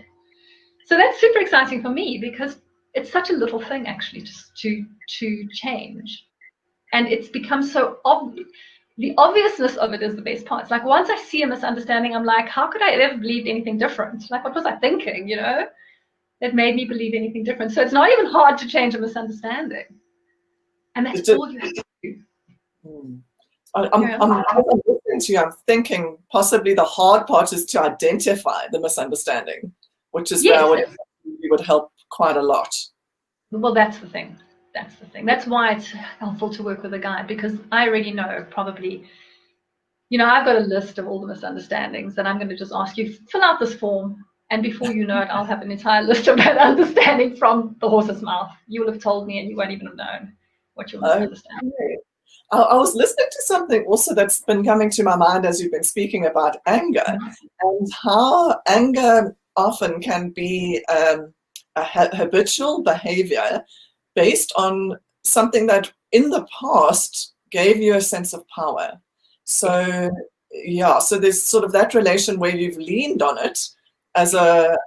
So that's super exciting for me, because it's such a little thing actually just to change. And it's become so obvious. The obviousness of it is the best part. It's like once I see a misunderstanding, I'm like, how could I ever believe anything different? Like, what was I thinking, that made me believe anything different? So it's not even hard to change a misunderstanding. And that's all you have to do. I'm listening to you. I'm thinking possibly the hard part is to identify the misunderstanding, which is where you would help quite a lot. Well, that's the thing. That's the thing. That's why it's helpful to work with a guide, because I already know probably, I've got a list of all the misunderstandings, and I'm going to just ask you, fill out this form. And before you know it, I'll have an entire list of that understanding from the horse's mouth. You will have told me and you won't even have known what you're misunderstanding. Okay. I was listening to something also that's been coming to my mind as you've been speaking about anger, and how anger often can be a habitual behavior based on something that in the past gave you a sense of power. So so there's sort of that relation where you've leaned on it as to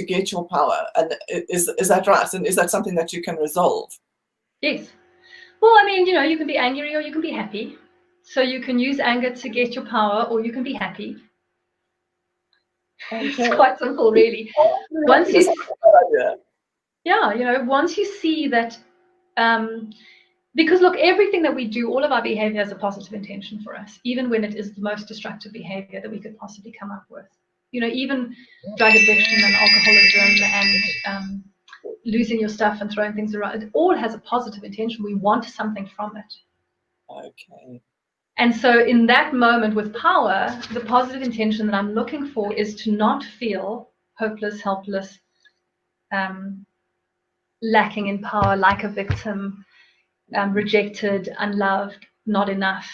get your power. And is that right? And is that something that you can resolve? Yes. Well, I mean, you can be angry or you can be happy. So you can use anger to get your power, or you can be happy. Okay. It's quite simple, really. Once you see that, because look, everything that we do, all of our behavior has a positive intention for us, even when it is the most destructive behavior that we could possibly come up with. Even drug addiction and alcoholism and losing your stuff and throwing things around, it all has a positive intention. We want something from it. Okay. And so in that moment with power, the positive intention that I'm looking for is to not feel hopeless, helpless, lacking in power, like a victim, rejected, unloved, not enough.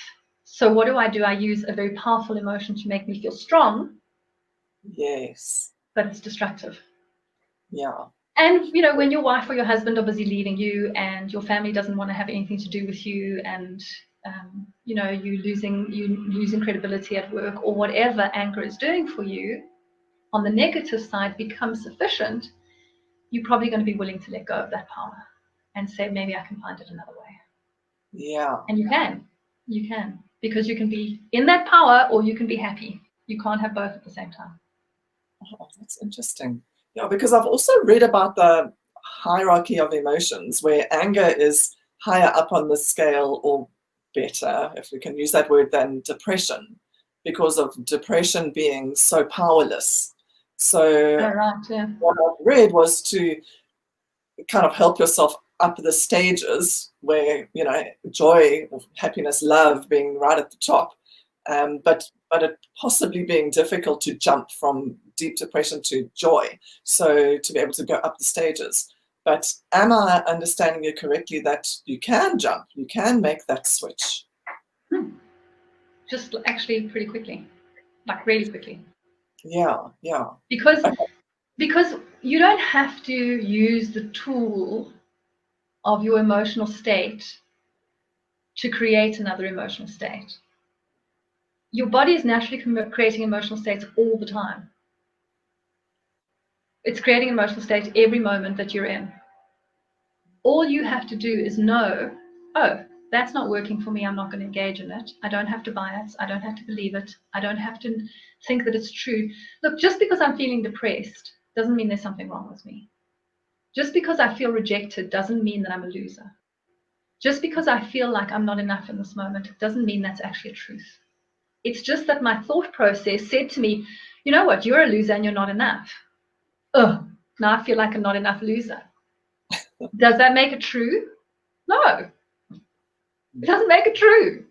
So what do? I use a very powerful emotion to make me feel strong. Yes. But it's destructive. Yeah. And when your wife or your husband are busy leaving you, and your family doesn't want to have anything to do with you, and you losing credibility at work, or whatever anger is doing for you, on the negative side becomes sufficient, you're probably going to be willing to let go of that power and say, maybe I can find it another way. Yeah. And you can, because you can be in that power or you can be happy. You can't have both at the same time. Oh, that's interesting. Yeah, because I've also read about the hierarchy of emotions, where anger is higher up on the scale, or better, if we can use that word, than depression, because of depression being so powerless. So what I've read was to kind of help yourself up the stages, where joy, happiness, love being right at the top, but but it possibly being difficult to jump from deep depression to joy. So to be able to go up the stages. But am I understanding you correctly that you can jump, you can make that switch? Just actually pretty quickly, like really quickly. Yeah. Because Okay. because you don't have to use the tool of your emotional state to create another emotional state. Your body is naturally creating emotional states all the time. It's creating an emotional state every moment that you're in. All you have to do is know, oh, that's not working for me. I'm not going to engage in it. I don't have to buy it. I don't have to believe it. I don't have to think that it's true. Look, just because I'm feeling depressed doesn't mean there's something wrong with me. Just because I feel rejected doesn't mean that I'm a loser. Just because I feel like I'm not enough in this moment doesn't mean that's actually a truth. It's just that my thought process said to me, you know what, you're a loser and you're not enough. Oh, now I feel like I'm not enough loser. Does that make it true? No, it doesn't make it true.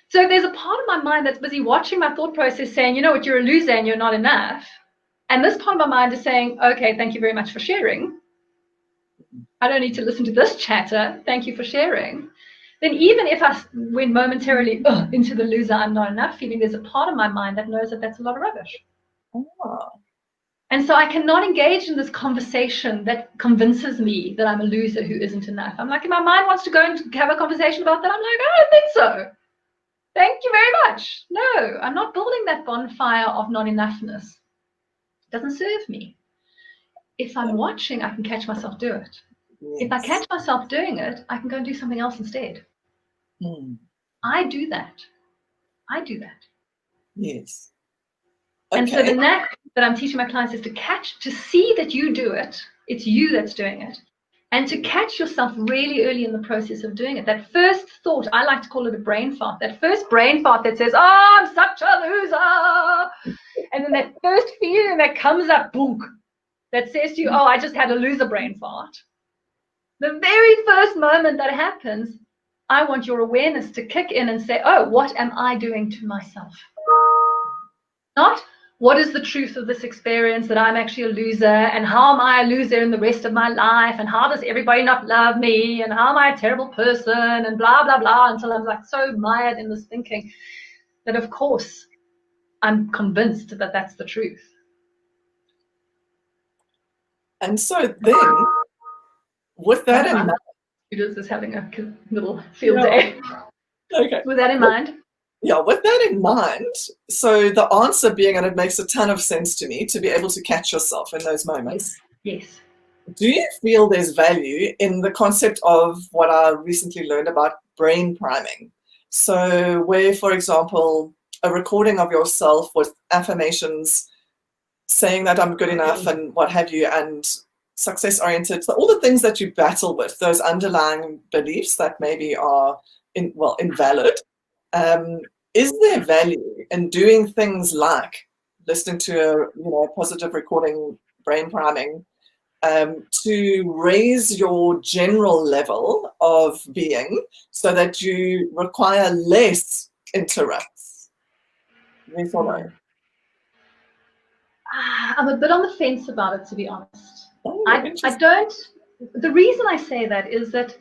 So there's a part of my mind that's busy watching my thought process saying, you know what, you're a loser and you're not enough. And this part of my mind is saying, okay, thank you very much for sharing. I don't need to listen to this chatter. Thank you for sharing. Then even if I went momentarily into the loser, I'm not enough feeling, there's a part of my mind that knows that that's a lot of rubbish. Oh. And so I cannot engage in this conversation that convinces me that I'm a loser who isn't enough. I'm like, if my mind wants to go and have a conversation about that, I'm like, I don't think so. Thank you very much. No, I'm not building that bonfire of not enoughness. It doesn't serve me. If I'm watching, I can catch myself do it. Yes. If I catch myself doing it, I can go and do something else instead. I do that. Yes. Okay. And so the knack that I'm teaching my clients is to see that you do it. It's you that's doing it. And to catch yourself really early in the process of doing it. That first thought, I like to call it a brain fart. That first brain fart that says, oh, I'm such a loser. And then that first feeling that comes up, boom, that says to you, oh, I just had a loser brain fart. The very first moment that happens, I want your awareness to kick in and say, oh, what am I doing to myself? Not, what is the truth of this experience that I'm actually a loser, and how am I a loser in the rest of my life, and how does everybody not love me, and how am I a terrible person, and blah, blah, blah, until I'm like so mired in this thinking that, of course, I'm convinced that that's the truth. And so then, with that in mind, students is having a little field day. Okay. With that in mind. Yeah, with that in mind, so the answer being, and it makes a ton of sense to me, to be able to catch yourself in those moments. Yes. Do you feel there's value in the concept of what I recently learned about brain priming? So where, for example, a recording of yourself with affirmations saying that I'm good enough and what have you, and success-oriented, so all the things that you battle with, those underlying beliefs that maybe are invalid. Is there value in doing things like listening to a positive recording, brain priming, to raise your general level of being so that you require less interrupts? Yes or no? I'm a bit on the fence about it, to be honest. I don't. The reason I say that is that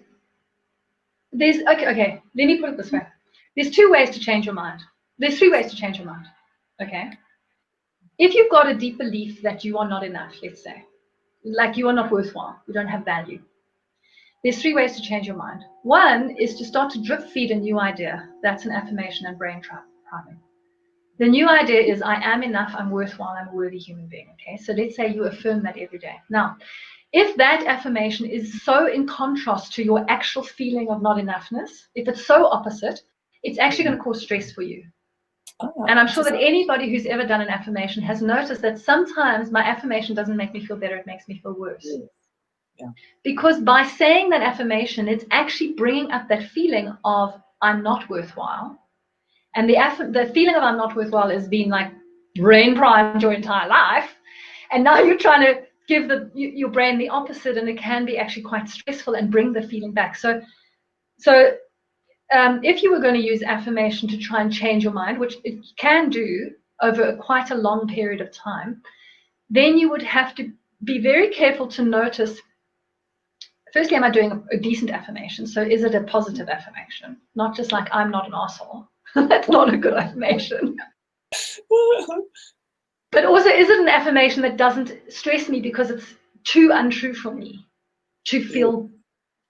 there's okay. Let me put it this way. There's two ways to change your mind. There's three ways to change your mind. Okay. If you've got a deep belief that you are not enough, let's say, like you are not worthwhile, you don't have value, there's three ways to change your mind. One is to start to drip feed a new idea. That's an affirmation and brain priming. The new idea is I am enough, I'm worthwhile, I'm a worthy human being. Okay, so let's say you affirm that every day. Now, if that affirmation is so in contrast to your actual feeling of not enoughness, if it's so opposite, it's actually going to cause stress for you. And I'm sure that anybody who's ever done an affirmation has noticed that sometimes my affirmation doesn't make me feel better, it makes me feel worse. Yeah. Because by saying that affirmation, it's actually bringing up that feeling of I'm not worthwhile. And the feeling of I'm not worthwhile has been like brain primed your entire life. And now you're trying to give your brain the opposite, and it can be actually quite stressful and bring the feeling back. So if you were going to use affirmation to try and change your mind, which it can do over quite a long period of time, then you would have to be very careful to notice, firstly, am I doing a decent affirmation? So is it a positive affirmation? Not just like, I'm not an arsehole. That's not a good affirmation. But also, is it an affirmation that doesn't stress me because it's too untrue for me to feel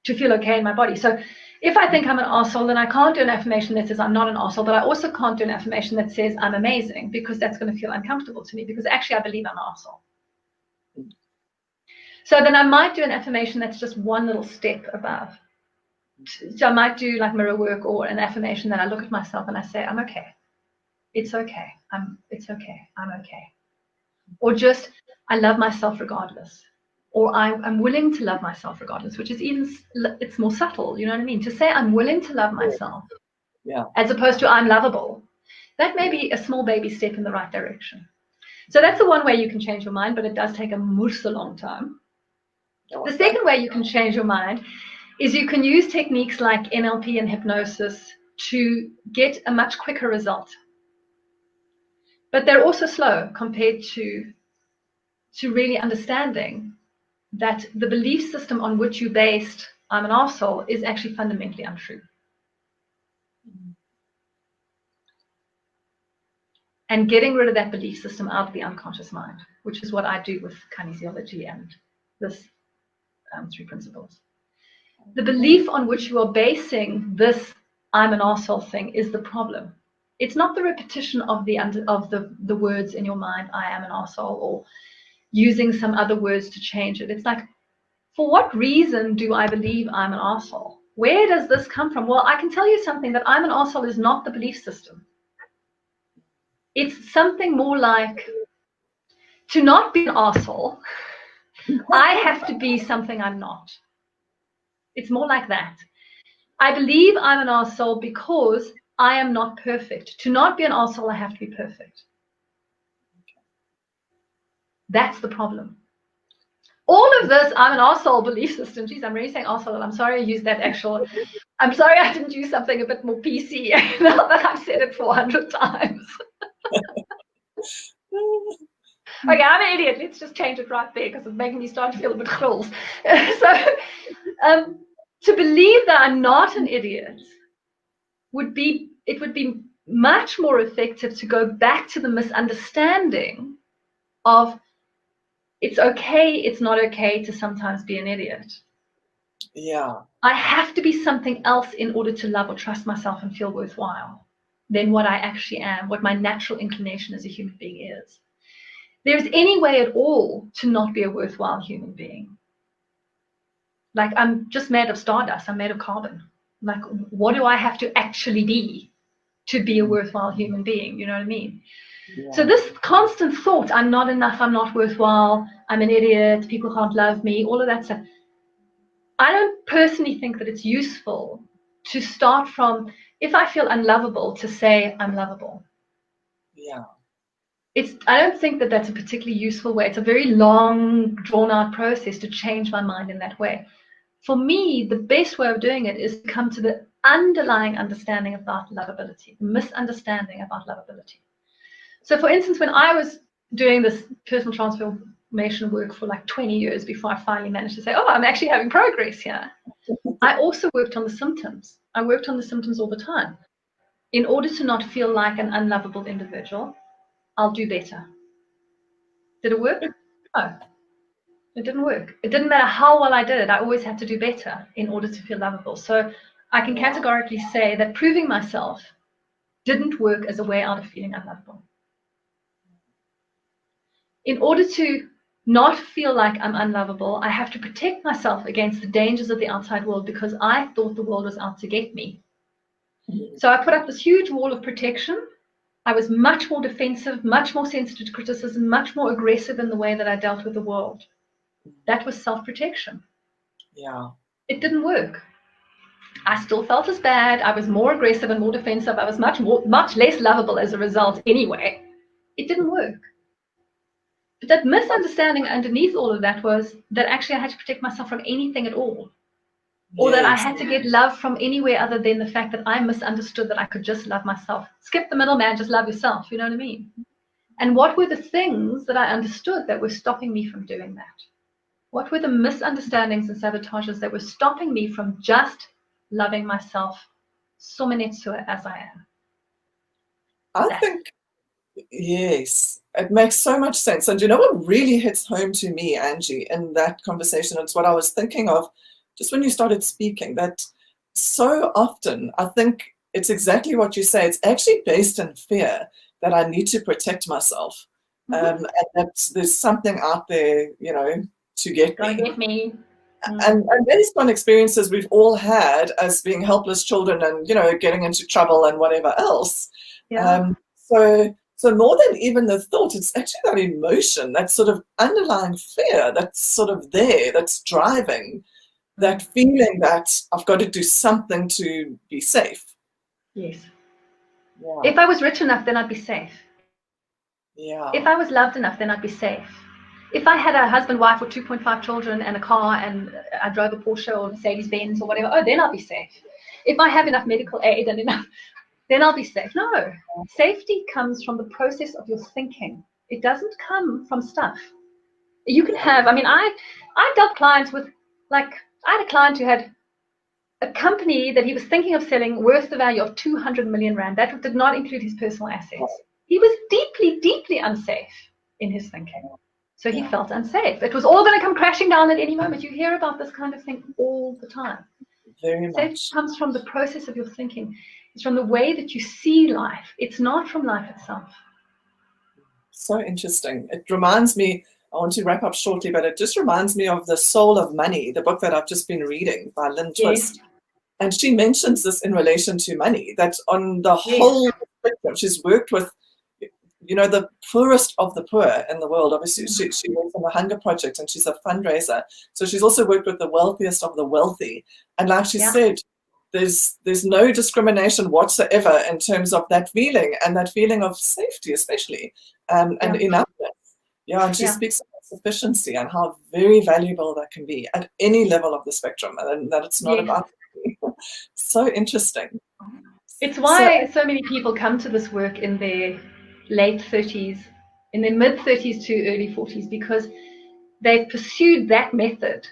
okay in my body? So if I think I'm an arsehole, then I can't do an affirmation that says I'm not an arsehole, but I also can't do an affirmation that says I'm amazing, because that's going to feel uncomfortable to me, because actually I believe I'm an arsehole. So then I might do an affirmation that's just one little step above. So I might do like mirror work, or an affirmation that I look at myself and I say, I'm okay. It's okay. It's okay. I'm okay. Or just, I love myself regardless. Or I'm willing to love myself regardless, which is it's more subtle, you know what I mean? To say I'm willing to love myself, as opposed to I'm lovable, that may be a small baby step in the right direction. So that's the one way you can change your mind, but it does take a long time. The second way you can change your mind is you can use techniques like NLP and hypnosis to get a much quicker result. But they're also slow compared to really understanding that the belief system on which you based I'm an arsehole is actually fundamentally untrue. And getting rid of that belief system out of the unconscious mind, which is what I do with kinesiology and this 3 principles. The belief on which you are basing this I'm an arsehole thing is the problem. It's not the repetition of the words in your mind, I am an arsehole, or using some other words to change it. It's like, for what reason do I believe I'm an arsehole? Where does this come from? Well, I can tell you something, that I'm an arsehole is not the belief system. It's something more like, to not be an arsehole, I have to be something I'm not. It's more like that. I believe I'm an arsehole because I am not perfect. To not be an arsehole, I have to be perfect. That's the problem. All of this, I'm an arsehole belief system. Geez, I'm really saying arsehole. I'm sorry I used that actual. I'm sorry I didn't use something a bit more PC now that I've said it 400 times. Okay, I'm an idiot. Let's just change it right there, because it's making me start to feel a bit cruel. So, to believe that I'm not an idiot would be much more effective to go back to the misunderstanding of it's okay, it's not okay to sometimes be an idiot. Yeah. I have to be something else in order to love or trust myself and feel worthwhile than what I actually am, what my natural inclination as a human being is. There's any way at all to not be a worthwhile human being. Like, I'm just made of stardust, I'm made of carbon. Like, what do I have to actually be to be a worthwhile human being? You know what I mean? Yeah. So this constant thought, I'm not enough, I'm not worthwhile, I'm an idiot, people can't love me, all of that stuff. I don't personally think that it's useful to start from, if I feel unlovable, to say I'm lovable. Yeah. I don't think that that's a particularly useful way. It's a very long, drawn-out process to change my mind in that way. For me, the best way of doing it is to come to the underlying understanding about lovability, the misunderstanding about lovability. So, for instance, when I was doing this personal transformation work for like 20 years before I finally managed to say, oh, I'm actually having progress here, I also worked on the symptoms. I worked on the symptoms all the time. In order to not feel like an unlovable individual, I'll do better. Did it work? No, it didn't work. It didn't matter how well I did it. I always had to do better in order to feel lovable. So I can categorically say that proving myself didn't work as a way out of feeling unlovable. In order to not feel like I'm unlovable, I have to protect myself against the dangers of the outside world, because I thought the world was out to get me. So I put up this huge wall of protection. I was much more defensive, much more sensitive to criticism, much more aggressive in the way that I dealt with the world. That was self-protection. Yeah. It didn't work. I still felt as bad. I was more aggressive and more defensive. I was much less lovable as a result anyway. It didn't work. But that misunderstanding underneath all of that was that actually I had to protect myself from anything at all. or that I Yes. had to get love from anywhere other than the fact that I misunderstood that I could just love myself. Skip the middleman, just love yourself. You know what I mean? And what were the things that I understood that were stopping me from doing that? What were the misunderstandings and sabotages that were stopping me from just loving myself as I am? I That. think, yes, it makes so much sense. And you know what really hits home to me, Angie, in that conversation? It's what I was thinking of just when you started speaking, that so often I think it's exactly what you say. It's actually based in fear that I need to protect myself. And that there's something out there, to get Gonna me. get me. And based on experiences we've all had as being helpless children and, getting into trouble and whatever else. Yeah. So more than even the thought, it's actually that emotion, that sort of underlying fear that's sort of there, that's driving that feeling that I've got to do something to be safe. Yes. Yeah. If I was rich enough, then I'd be safe. Yeah. If I was loved enough, then I'd be safe. If I had a husband, wife, or 2.5 children and a car and I drove a Porsche or Mercedes Benz or whatever, then I'll be safe. If I have enough medical aid and enough, then I'll be safe. No, safety comes from the process of your thinking. It doesn't come from stuff. You can have, I've dealt clients with, I had a client who had a company that he was thinking of selling worth the value of 200 million rand. That did not include his personal assets. He was deeply, deeply unsafe in his thinking. So he felt unsafe. It was all going to come crashing down at any moment. You hear about this kind of thing all the time. Very Safety much. comes from the process of your thinking. It's from the way that you see life. It's not from life itself. So interesting. It reminds me, I want to wrap up shortly, but it just reminds me of The Soul of Money, the book that I've just been reading by Lynn Twist. Yes. And she mentions this in relation to money, that on the Yes. whole spectrum, she's worked with, the poorest of the poor in the world. Obviously, she works on the Hunger Project and she's a fundraiser. So she's also worked with the wealthiest of the wealthy. And like she said, there's no discrimination whatsoever in terms of that feeling and that feeling of safety, especially, and enoughness. Yeah, and she speaks about sufficiency and how very valuable that can be at any level of the spectrum, and that it's not about so interesting. It's why so many people come to this work in their late 30s, in their mid 30s to early 40s, because they've pursued that method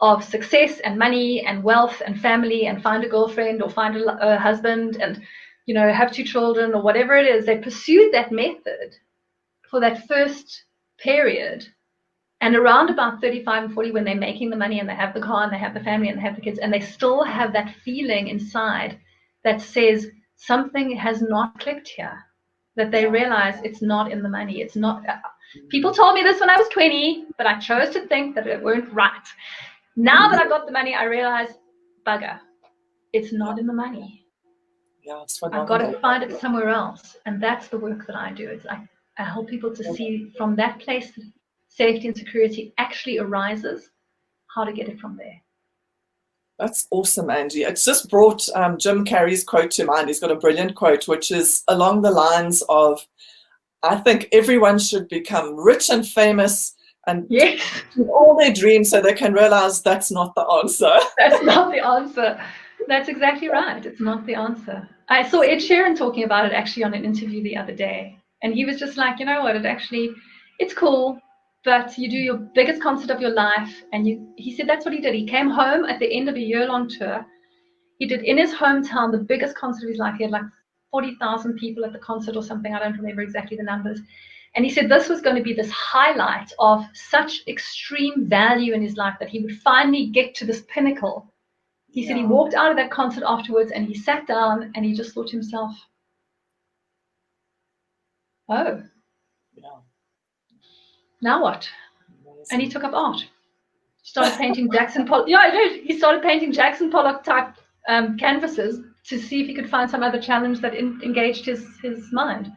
of success and money and wealth and family and find a girlfriend or find a husband and, have 2 children or whatever it is. They pursued that method for that first period. And around about 35 and 40, when they're making the money and they have the car and they have the family and they have the kids, and they still have that feeling inside that says something has not clicked here, that they realize it's not in the money. It's not. People told me this when I was 20, but I chose to think that it weren't right. Now that I've got the money, I realize, bugger, it's not in the money. Yeah, it's I've got to find it somewhere else. And that's the work that I do. It's I help people to see from that place that safety and security actually arises, how to get it from there. That's awesome, Angie. It's just brought Jim Carrey's quote to mind. He's got a brilliant quote, which is along the lines of, I think everyone should become rich and famous and do all their dreams so they can realize that's not the answer. That's not the answer. That's exactly right. It's not the answer. I saw Ed Sheeran talking about it actually on an interview the other day. And he was just like, you know what, it's cool, but you do your biggest concert of your life. And he said that's what he did. He came home at the end of a year-long tour. He did in his hometown the biggest concert of his life. He had like 40,000 people at the concert or something. I don't remember exactly the numbers. And he said this was going to be this highlight of such extreme value in his life that he would finally get to this pinnacle. He said he walked out of that concert afterwards and he sat down and he just thought to himself, oh, now what? And he took up art. He started painting Jackson Pollock. Yeah, I did. He started painting Jackson Pollock type canvases to see if he could find some other challenge that engaged his mind.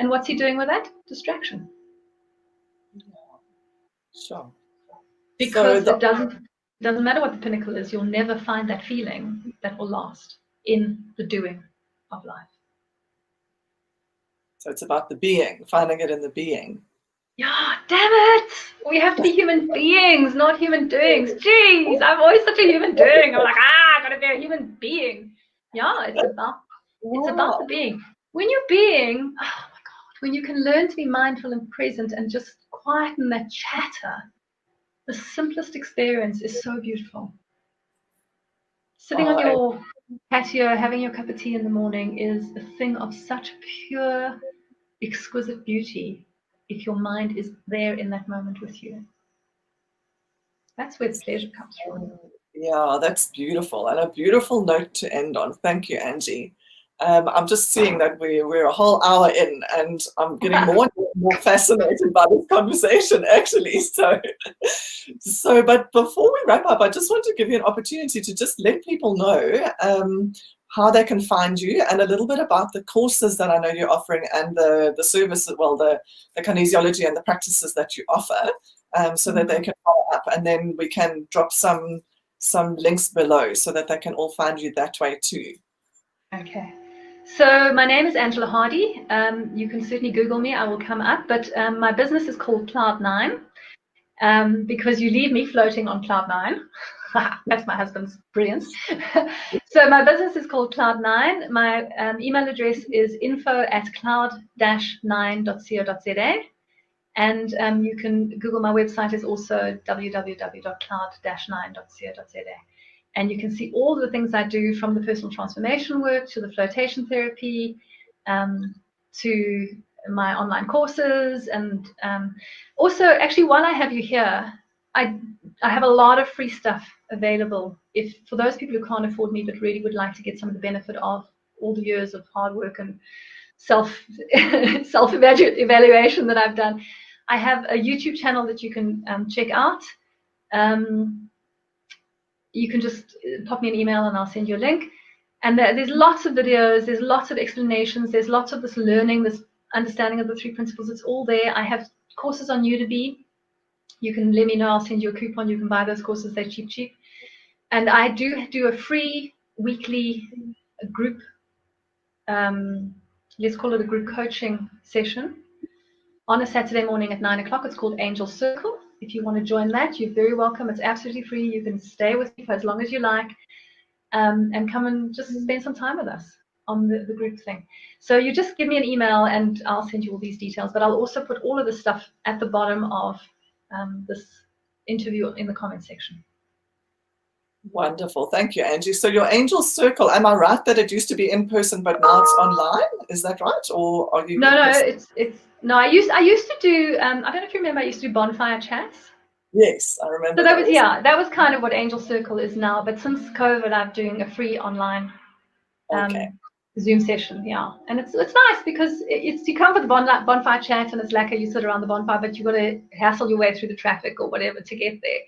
And what's he doing with that? Distraction. Sure. Because it doesn't matter what the pinnacle is, you'll never find that feeling that will last in the doing of life. So it's about the being, finding it in the being. Yeah, damn it! We have to be human beings, not human doings. Jeez, I'm always such a human doing. I'm like, I gotta be a human being. Yeah, it's about the being. When you're being, oh my God, when you can learn to be mindful and present and just quieten that chatter, the simplest experience is so beautiful. Sitting on your patio, having your cup of tea in the morning is a thing of such pure, exquisite beauty if your mind is there in that moment with you. That's where the pleasure comes from. Yeah, that's beautiful, and a beautiful note to end on. Thank you, Angie. I'm just seeing that we're a whole hour in, and I'm getting more and more fascinated by this conversation, actually. But before we wrap up, I just want to give you an opportunity to just let people know how they can find you, and a little bit about the courses that I know you're offering, and the services, well, the kinesiology and the practices that you offer, so that they can follow up, and then we can drop some links below so that they can all find you that way too. Okay. So my name is Angela Hardy. You can certainly Google me, I will come up. But my business is called Cloud9 because you leave me floating on Cloud9. That's my husband's brilliance. So my business is called Cloud9. My email address is info@cloud-9.co.za. And you can Google my website is also www.cloud-9.co.za. And you can see all the things I do, from the personal transformation work to the flotation therapy, to my online courses. And also, actually, while I have you here, I have a lot of free stuff available. If for those people who can't afford me but really would like to get some of the benefit of all the years of hard work and self-evaluation that I've done, I have a YouTube channel that you can check out. You can just pop me an email and I'll send you a link. And there's lots of videos, there's lots of explanations, there's lots of this learning, this understanding of the 3 principles. It's all there. I have courses on Udemy. You can let me know, I'll send you a coupon. You can buy those courses, they're cheap. And I do a free weekly group, let's call it a group coaching session on a Saturday morning at 9 o'clock. It's called Angel Circle. If you want to join that, you're very welcome. It's absolutely free. You can stay with me for as long as you like, and come and just spend some time with us on the group thing. So you just give me an email and I'll send you all these details. But I'll also put all of this stuff at the bottom of this interview in the comment section. Wonderful. Thank you, Angie. So your Angel Circle, am I right that it used to be in person, but now it's online? Is that right? Or are you? No, no, I used to do, I don't know if you remember, I used to do bonfire chats. Yes, I remember. So that was kind of what Angel Circle is now. But since COVID, I'm doing a free online Zoom session. Yeah, and it's nice because you come for the bonfire chat and it's like you sit around the bonfire, but you got to hassle your way through the traffic or whatever to get there.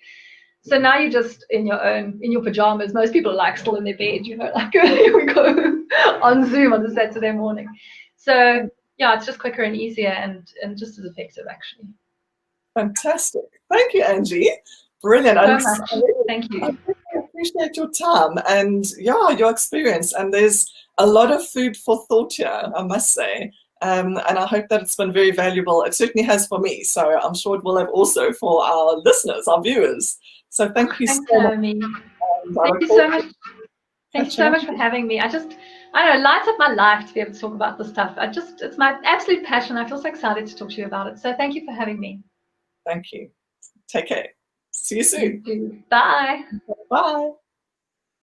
So now you're just in your pajamas. Most people are like still in their bed, like here we go on Zoom on the Saturday morning. So yeah, it's just quicker and easier and just as effective, actually. Fantastic. Thank you, Angie. Brilliant. Thank you. I appreciate your time and your experience. And there's a lot of food for thought here, I must say. And I hope that it's been very valuable. It certainly has for me. So I'm sure it will have also for our listeners, our viewers. So thank you so much. Thank you so much. Thank you so much for having me. I don't know, it lights up my life to be able to talk about this stuff. It's my absolute passion. I feel so excited to talk to you about it. So thank you for having me. Thank you. Take care. See you soon. You too. Bye. Bye.